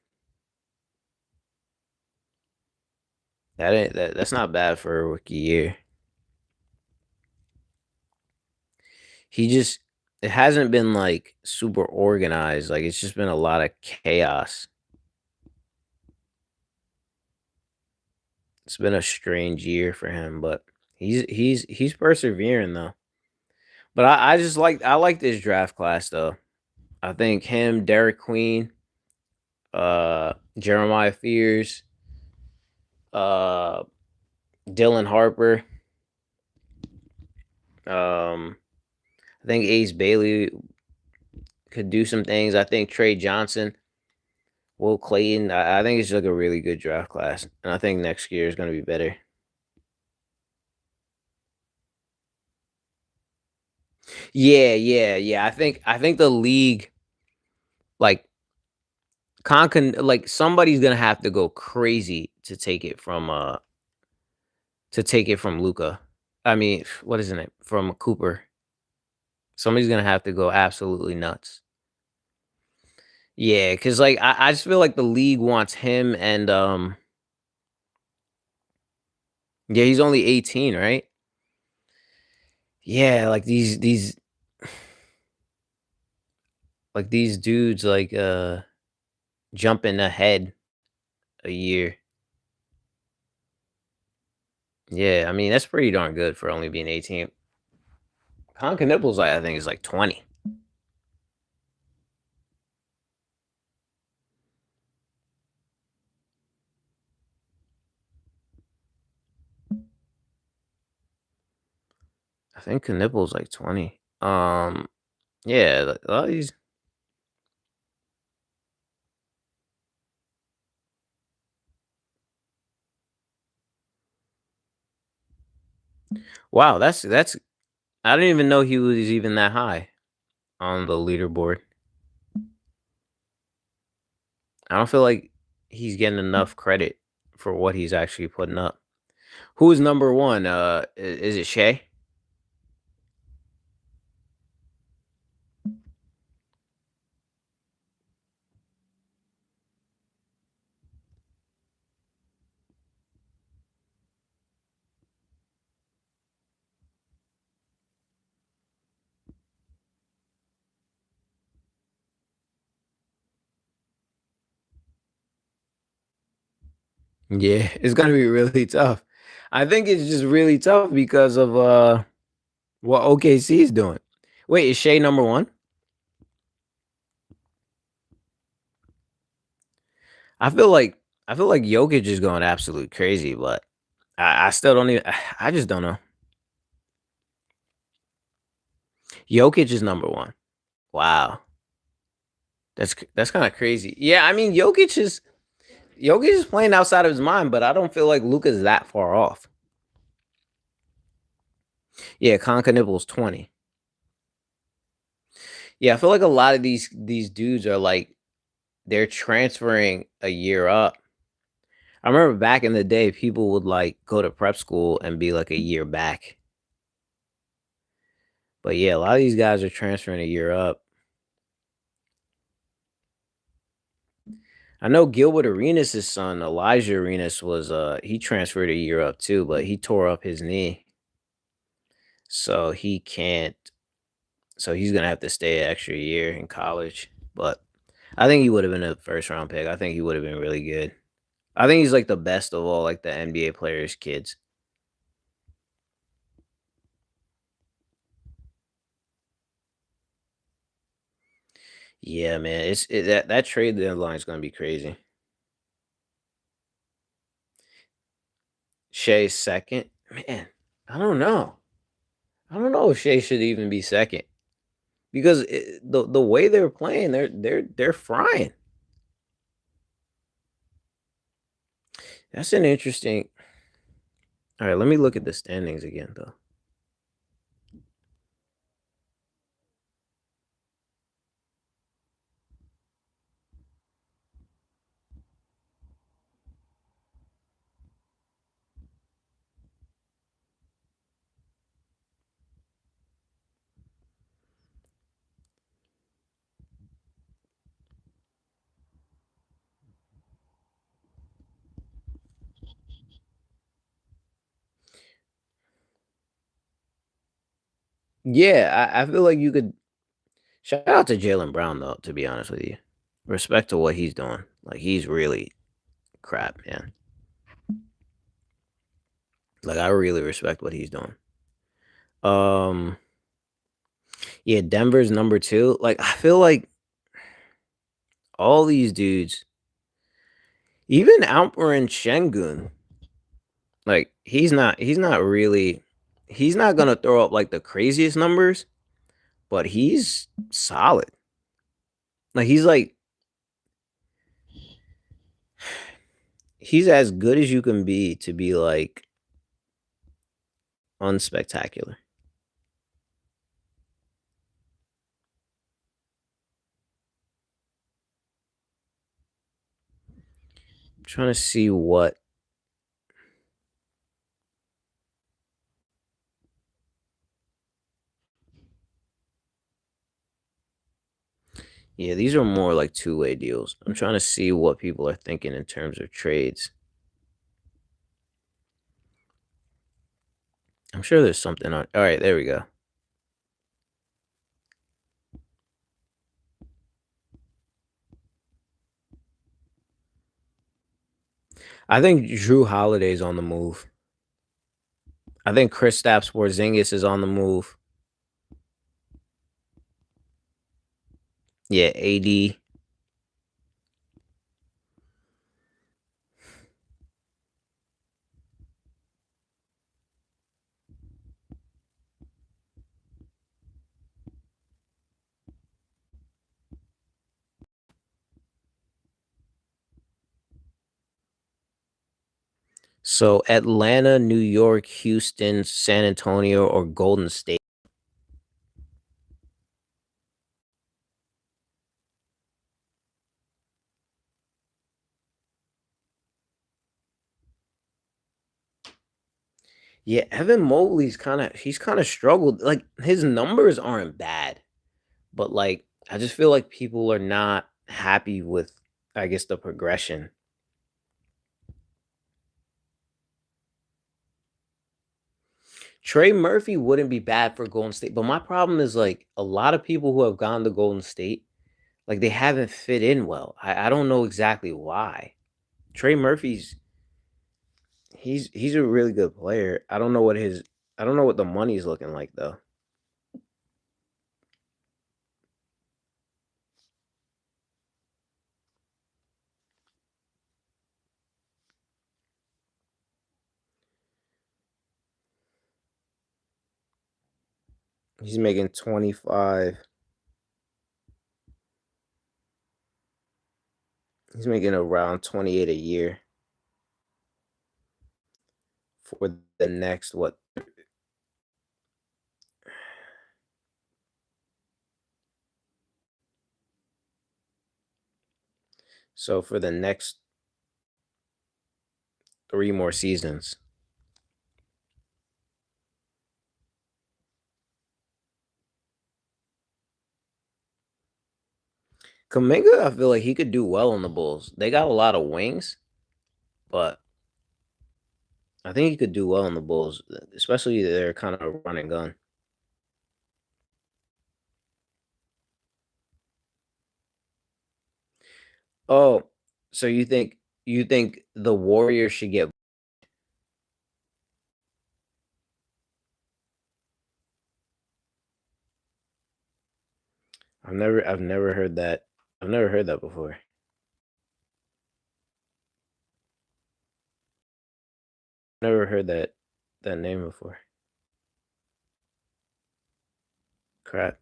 That's not bad for a rookie year. He just it hasn't been like super organized. Like it's just been a lot of chaos. It's been a strange year for him, but he's persevering though. But I like this draft class though. I think him, Derek Queen, Jeremiah Fears, uh, Dylan Harper, um, I think Ace Bailey could do some things. I think Trey Johnson, Will Clayton. I think it's like a really good draft class, and I think next year is going to be better. Yeah, yeah, yeah. I think the league like like somebody's gonna have to go crazy to take it from Luca. I mean, what isn't it from Cooper? Somebody's gonna have to go absolutely nuts. Yeah, because like I just feel like the league wants him and yeah, he's only 18, right? Yeah, like these dudes jumping ahead a year. Yeah, I mean that's pretty darn good for only being 18. Conker Nipples, I think, is like 20. I think Nipples like 20. Yeah, a lot of these. Wow, that's. I didn't even know he was even that high on the leaderboard. I don't feel like he's getting enough credit for what he's actually putting up. Who is number one? Is it Shea? Yeah, it's gonna be really tough. I think it's just really tough because of what OKC is doing. Wait, is Shea number one? I feel like I feel like Jokic is going absolute crazy, but I still don't even. I just don't know. Jokic is number one. Wow, that's kind of crazy. Yeah, I mean Jokic is playing outside of his mind, but I don't feel like Luka's that far off. Yeah, Conca Nibble's 20. Yeah, I feel like a lot of these dudes are like they're transferring a year up. I remember back in the day, people would like go to prep school and be like a year back. But yeah, a lot of these guys are transferring a year up. I know Gilbert Arenas' son, Elijah Arenas, was he transferred a year up too, but he tore up his knee. So he can't so he's gonna have to stay an extra year in college. But I think he would have been a first round pick. I think he would have been really good. I think he's like the best of all like the NBA players' kids. Yeah, man. That trade deadline is gonna be crazy. Shea's second. Man, I don't know. I don't know if Shea should even be second because the way they're playing, they're frying. That's an interesting. All right, let me look at the standings again though. Yeah, I feel like you could shout out to Jalen Brown though. To be honest with you, respect to what he's doing. Like he's really crap, man. Like I really respect what he's doing. Um, yeah, Denver's number two. Like I feel like all these dudes, even Alperen Şengün, like he's not really he's not gonna throw up like the craziest numbers, but he's solid. Like he's as good as you can be to be like unspectacular. I'm trying to see what. Yeah, these are more like two-way deals. I'm trying to see what people are thinking in terms of trades. I'm sure there's something on. All right, there we go. I think Drew Holiday's on the move. I think Kristaps Porzingis is on the move. Yeah, AD. So Atlanta, New York, Houston, San Antonio, or Golden State. Yeah, Evan Mobley's kind of struggled. Like his numbers aren't bad, but like I just feel like people are not happy with I guess the progression. Trey Murphy wouldn't be bad for Golden State, but my problem is like a lot of people who have gone to Golden State, like they haven't fit in well. I don't know exactly why. Trey Murphy's he's a really good player. I don't know what the money's looking like though. He's making 25. He's making around 28 a year for the next what? So for the next 3 more seasons. Kaminga, I feel like he could do well on the Bulls. They got a lot of wings, but I think he could do well on the Bulls, especially their kind of run and gun. Oh, so you think the Warriors should get? I've never heard that. I've never heard that before. Never heard that name before. Crap.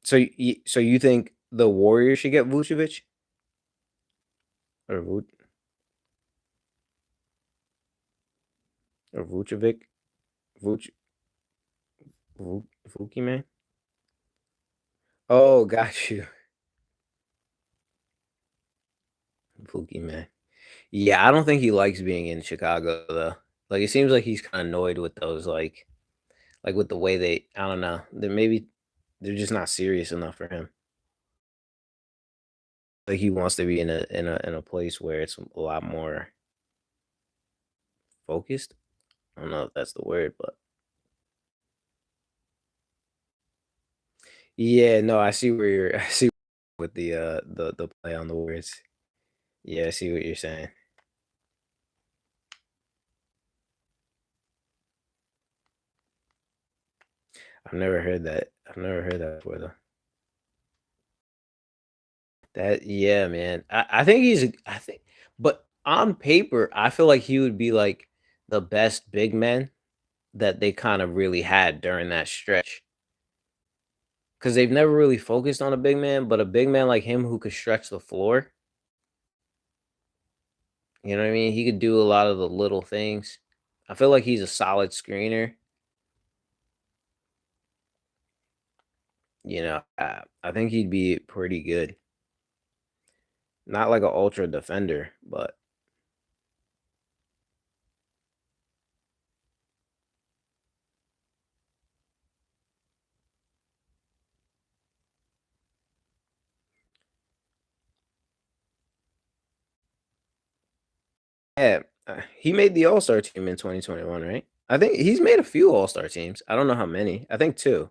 So you think the Warriors should get Vucevic or Vucevic? Vuc Vuki man? Oh, got you. Vuki man. Yeah, I don't think he likes being in Chicago though. Like it seems like he's kind of annoyed with those like with the way they I don't know. That maybe they're just not serious enough for him. Like he wants to be in a place where it's a lot more focused. I don't know if that's the word, but yeah, no, I see where you're I see with the play on the words. Yeah, I see what you're saying. I've never heard that. I've never heard that before though. That yeah, man. I think I think but on paper, I feel like he would be like the best big man that they kind of really had during that stretch. Because they've never really focused on a big man, but a big man like him who could stretch the floor, you know what I mean? He could do a lot of the little things. I feel like he's a solid screener. I think he'd be pretty good. Not like an ultra defender, but yeah, he made the All Star team in 2021, right? I think he's made a few All Star teams. I don't know how many. I think two.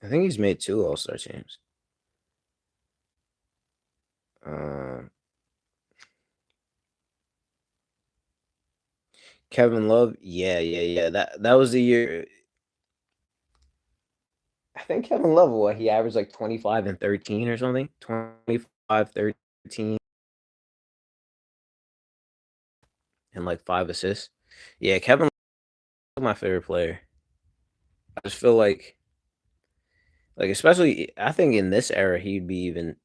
I think he's made two All Star teams. Um, Kevin Love, yeah, yeah, yeah. That was the year. I think Kevin Love, what he averaged like 25 and 13 or something. 25, 13, and like 5 assists. Yeah, Kevin Love is my favorite player. I just feel like especially I think in this era he'd be even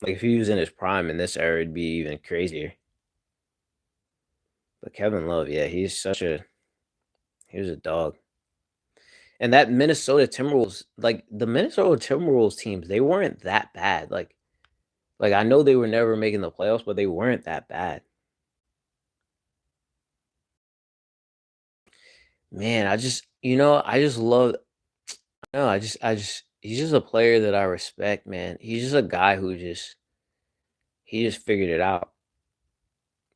like if he was in his prime in this era it'd be even crazier. But Kevin Love, yeah, he was a dog. And that Minnesota Timberwolves, like the Minnesota Timberwolves teams, they weren't that bad. Like I know they were never making the playoffs, but they weren't that bad. Man, I just love no, I just he's just a player that I respect, man. He's just a guy who he just figured it out.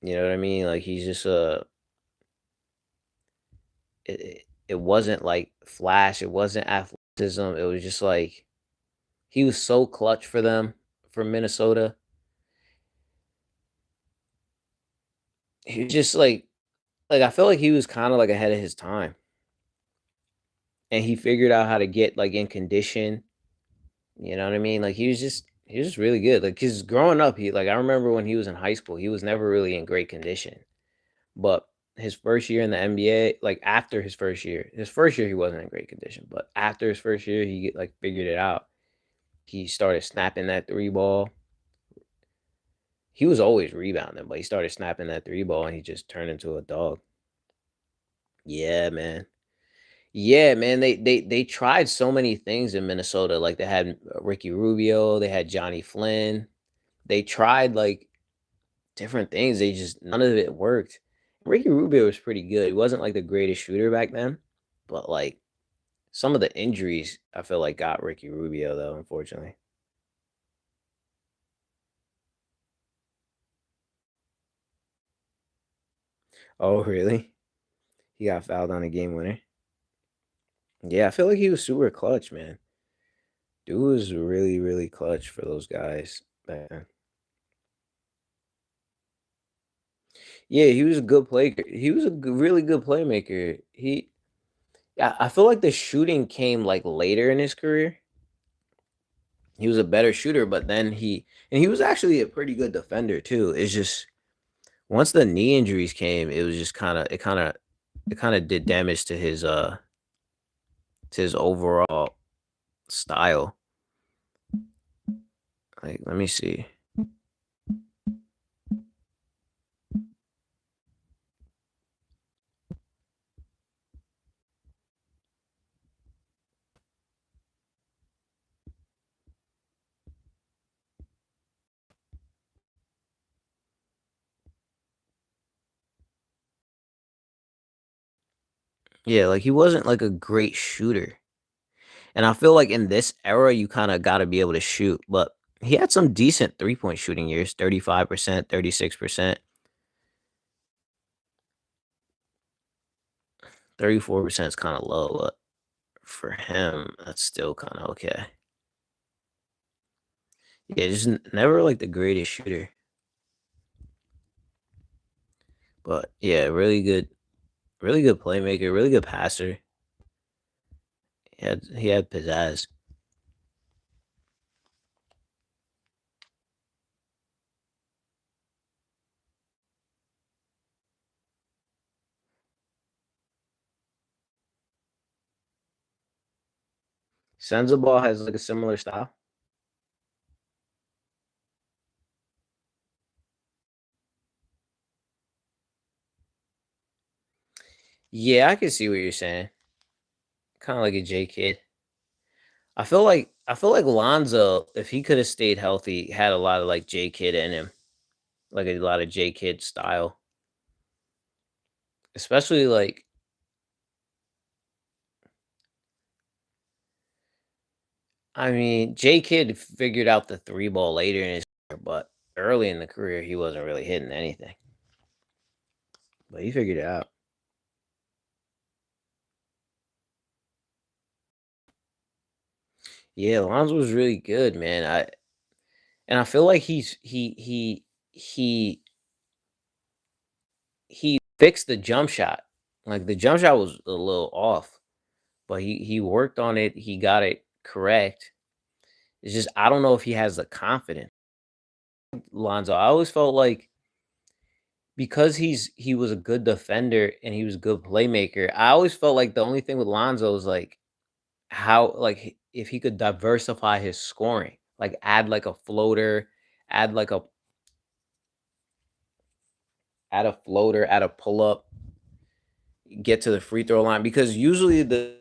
You know what I mean? Like he's just it wasn't like flash, it wasn't athleticism. It was just like he was so clutch for them for Minnesota. He was just like I feel like he was kind of like ahead of his time. And he figured out how to get like in condition, You know what I mean? Like he was just really good. Like cause growing up, he like I remember when he was in high school, he was never really in great condition. But his first year in the NBA, like after his first year he wasn't in great condition, but after his first year, he like figured it out. He started snapping that three ball. He was always rebounding, but he started snapping that three ball and he just turned into a dog. Yeah, man. Yeah, man. They tried so many things in Minnesota. Like they had Ricky Rubio, they had Johnny Flynn. They tried like different things. They just none of it worked. Ricky Rubio was pretty good. He wasn't like the greatest shooter back then, but like some of the injuries I feel like got Ricky Rubio though, unfortunately. Oh, really? He got fouled on a game winner. Yeah, I feel like he was super clutch, man. Dude was really, really clutch for those guys back then. Yeah, he was a good player. He was a really good playmaker. Yeah, I feel like the shooting came like later in his career. He was a better shooter, but then he was actually a pretty good defender too. It's just once the knee injuries came, it was just it kind of did damage to his overall style. Like, let me see. Yeah, like he wasn't like a great shooter. And I feel like in this era, you kind of got to be able to shoot. But he had some decent 3-point shooting years 35%, 36%, 34% is kind of low. But for him, that's still kind of okay. Yeah, just never like the greatest shooter. But yeah, really good playmaker, really good passer. He had pizzazz. Sensabaugh has like a similar style. Yeah, I can see what you're saying. Kind of like a J kid. I feel like Lonzo, if he could have stayed healthy, had a lot of like J kid in him, like a lot of J kid style. Especially like, I mean, J kid figured out the three ball later in his career, but early in the career he wasn't really hitting anything. But he figured it out. Yeah, Lonzo was really good, man. I feel like he fixed the jump shot. Like the jump shot was a little off, but he worked on it. He got it correct. It's just I don't know if he has the confidence. Lonzo, I always felt like because he was a good defender and he was a good playmaker. I always felt like the only thing with Lonzo is like how like if he could diversify his scoring, like add like a floater, add like a add a pull up, get to the free throw line because usually the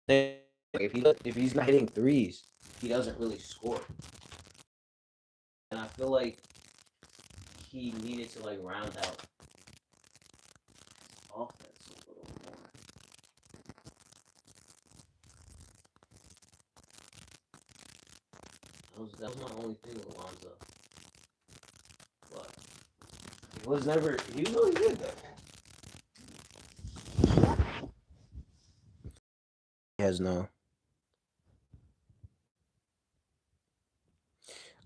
if he's not hitting threes, he doesn't really score. And I feel like he needed to like round out offense a little more. That was my only thing with Alonzo. But he was really good though. He has no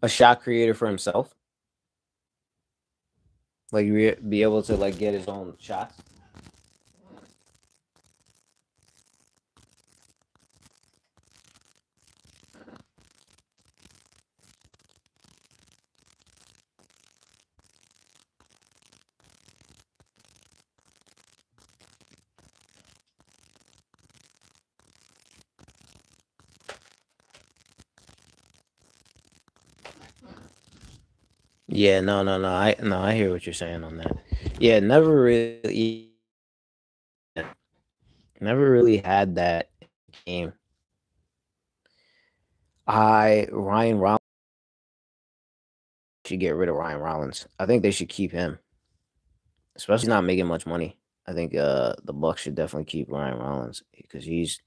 a shot creator for himself. Like be able to like get his own shots. Yeah, I hear what you're saying on that. Yeah, never really had that game. I Ryan Rollins should get rid of Ryan Rollins. I think they should keep him, especially he's not making much money. I think the Bucks should definitely keep Ryan Rollins because he's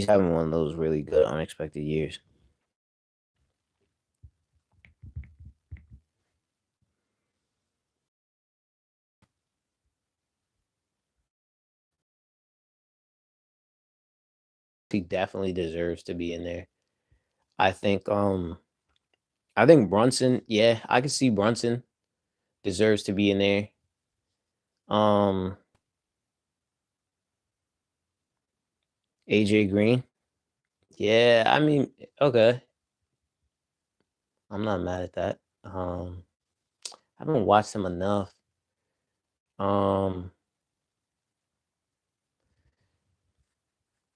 having one of those really good unexpected years. He definitely deserves to be in there. I think I think Brunson, yeah, I can see Brunson deserves to be in there. Um AJ Green. Yeah, I mean, okay. I'm not mad at that. I haven't watched him enough. Um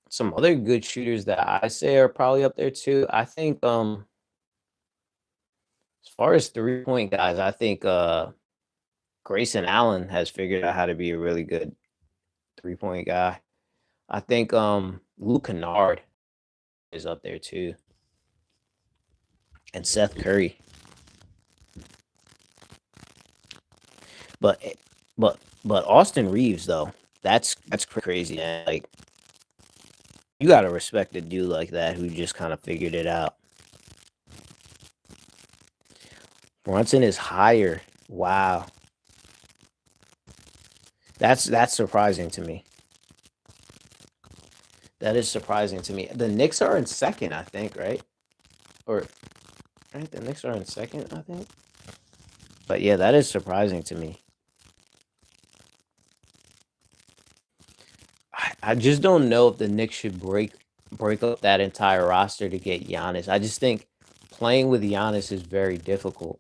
some other good shooters that I say are probably up there too. I think as far as 3-point guys, I think Grayson Allen has figured out how to be a really good 3-point guy. I think Luke Kennard is up there too. And Seth Curry. But but Austin Reeves though, that's crazy, man. Like you gotta respect a dude like that who just kind of figured it out. Brunson is higher. Wow. That's surprising to me. That is surprising to me. The Knicks are in second, I think, right? Or right, the Knicks are in second, I think. But yeah, that is surprising to me. I just don't know if the Knicks should break up that entire roster to get Giannis. I just think playing with Giannis is very difficult.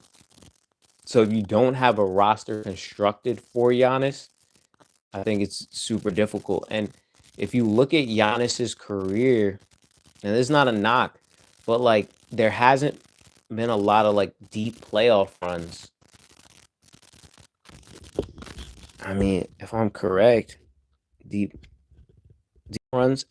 So if you don't have a roster constructed for Giannis, I think it's super difficult. And if you look at Giannis's career, and it's not a knock, but like there hasn't been a lot of like deep playoff runs. I mean, if I'm correct, deep runs.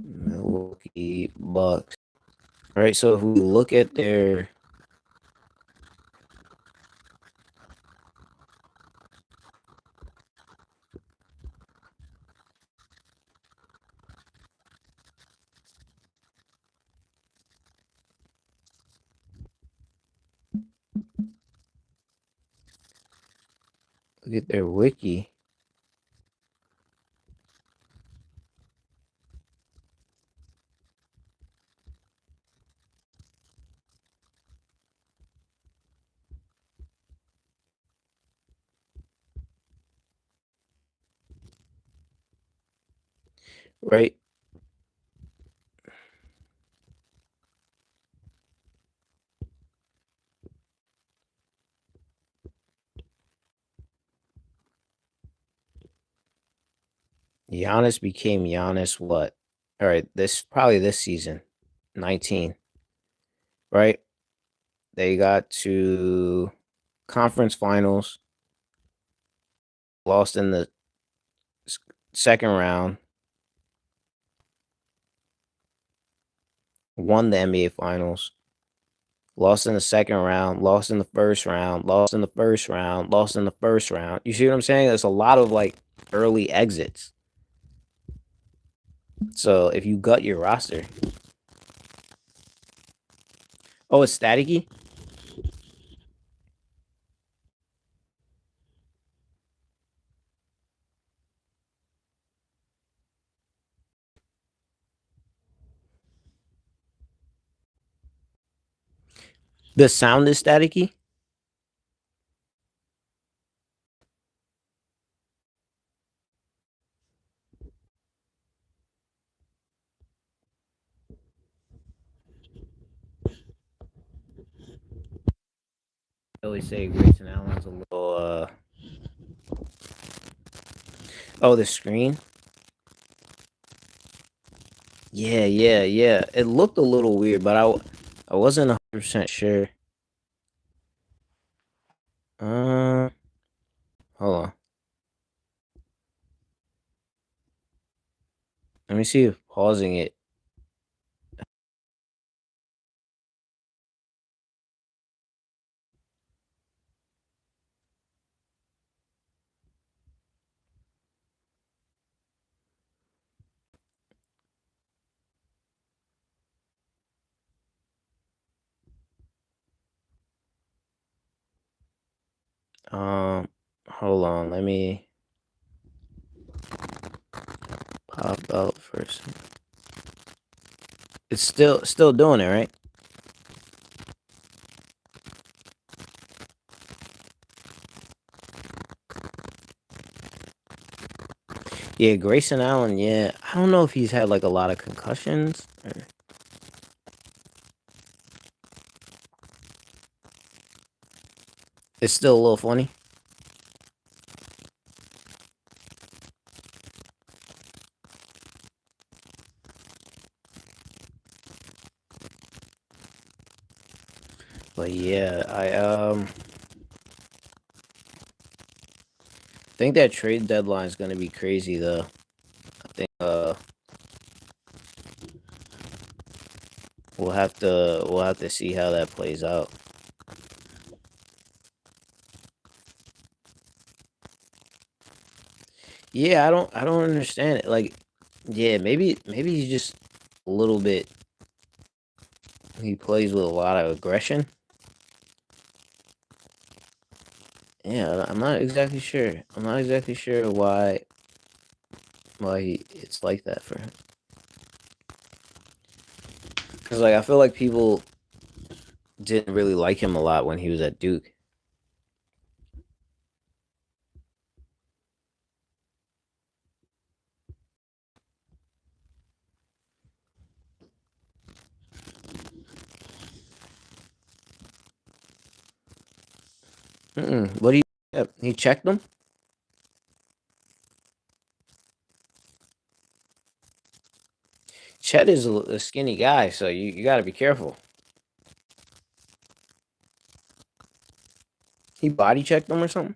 Milwaukee Bucks. All right, so if we look at their wiki, right? Giannis became Giannis what? All right, this probably this season, 19, right? They got to conference finals, lost in the second round, won the NBA finals, lost in the second round, lost in the first round, lost in the first round, lost in the first round. You see what I'm saying? There's a lot of like early exits. So if you gut your roster, oh, it's staticky. The sound is staticky. I always say Grayson Allen's a little Oh, the screen. Yeah, yeah, yeah. It looked a little weird, but I wasn't 100% sure. Uh, Hold on. Let me see if pausing it. Um, Hold on. Let me pop out first. It's still doing it, right? Yeah, Grayson Allen. Yeah, I don't know if he's had like a lot of concussions. It's still a little funny. But yeah, I think that trade deadline is gonna be crazy though. I think we'll have to see how that plays out. Yeah, I don't understand it. Like, yeah, maybe he's just a little bit. He plays with a lot of aggression. Yeah, I'm not exactly sure. I'm not exactly sure why it's like that for him. Cause like I feel like people didn't really like him a lot when he was at Duke. What do you? He checked him. Chet is a skinny guy, so you got to be careful. He body checked him or something.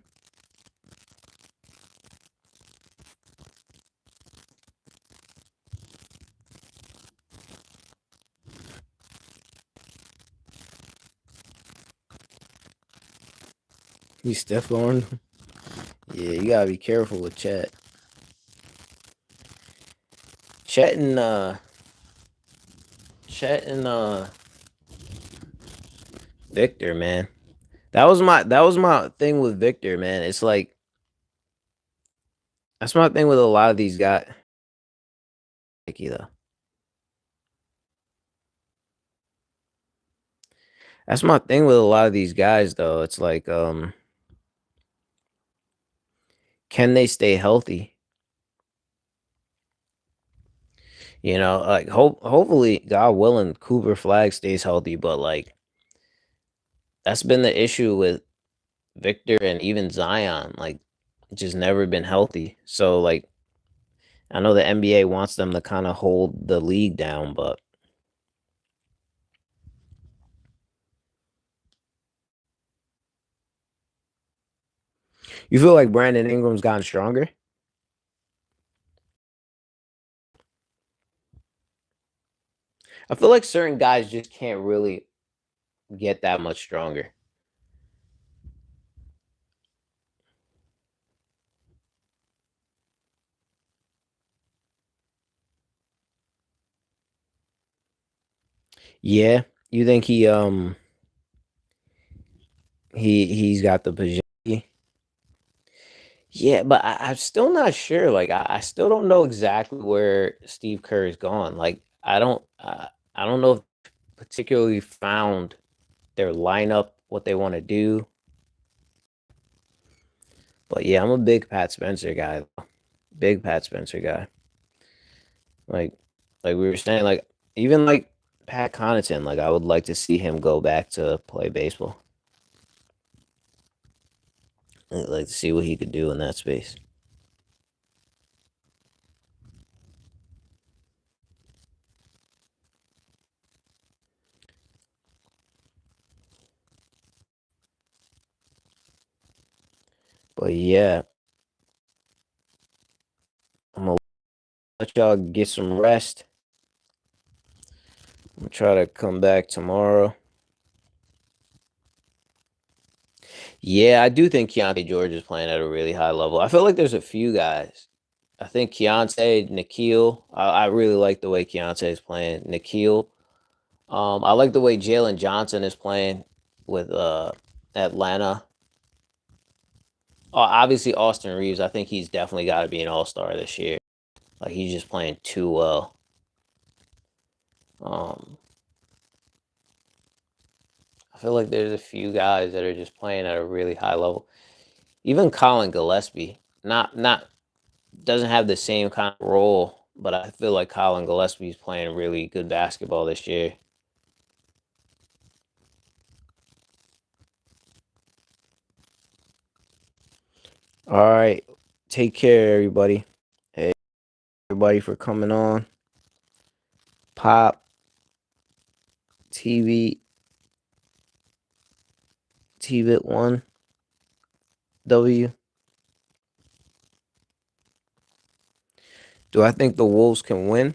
He stiff armed. Yeah, you gotta be careful with Chet. Chet and Chet and Victor, man. That was my thing with Victor, man. It's like that's my thing with a lot of these guys. Though. That's my thing with a lot of these guys, though. It's like, can they stay healthy? Like hopefully, God willing, Cooper Flag stays healthy. But like, that's been the issue with Victor and even Zion. Like, just never been healthy. So like, I know the NBA wants them to kind of hold the league down, but you feel like Brandon Ingram's gotten stronger. I feel like certain guys just can't really get that much stronger. Yeah, you think he's got the position? Yeah, but I'm still not sure. Like, I still don't know exactly where Steve Kerr is gone. Like, I don't know if particularly found their lineup, what they want to do. But yeah, I'm a big Pat Spencer guy. Big Pat Spencer guy. Like, like we were saying, like even like Pat Connaughton. Like, I would like to see him go back to play baseball. I'd like to see what he could do in that space. But yeah, I'm gonna let y'all get some rest. I'm gonna try to come back tomorrow. Yeah, I do think Keontae George is playing at a really high level. I feel like there's a few guys. I think Keontae, Nikhil. I really like the way Keontae is playing. Nikhil. I like the way Jalen Johnson is playing with Atlanta. Obviously, Austin Reeves. I think he's definitely got to be an All-Star this year. Like he's just playing too well. Um, I feel like there's a few guys that are just playing at a really high level. Even Colin Gillespie, not doesn't have the same kind of role, but I feel like Colin Gillespie's playing really good basketball this year. All right, take care, everybody. Hey, everybody for coming on. Pop TV, TVIT1, W. Do I think the Wolves can win?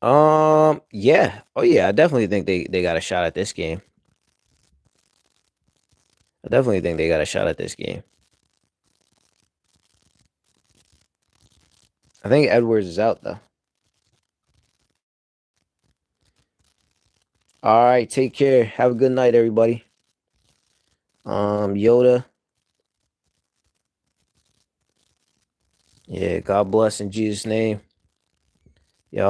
Yeah. Oh yeah, I definitely think they got a shot at this game. I definitely think they got a shot at this game. I think Edwards is out though. All right, take care. Have a good night, everybody. Yoda. Yeah, God bless in Jesus' name.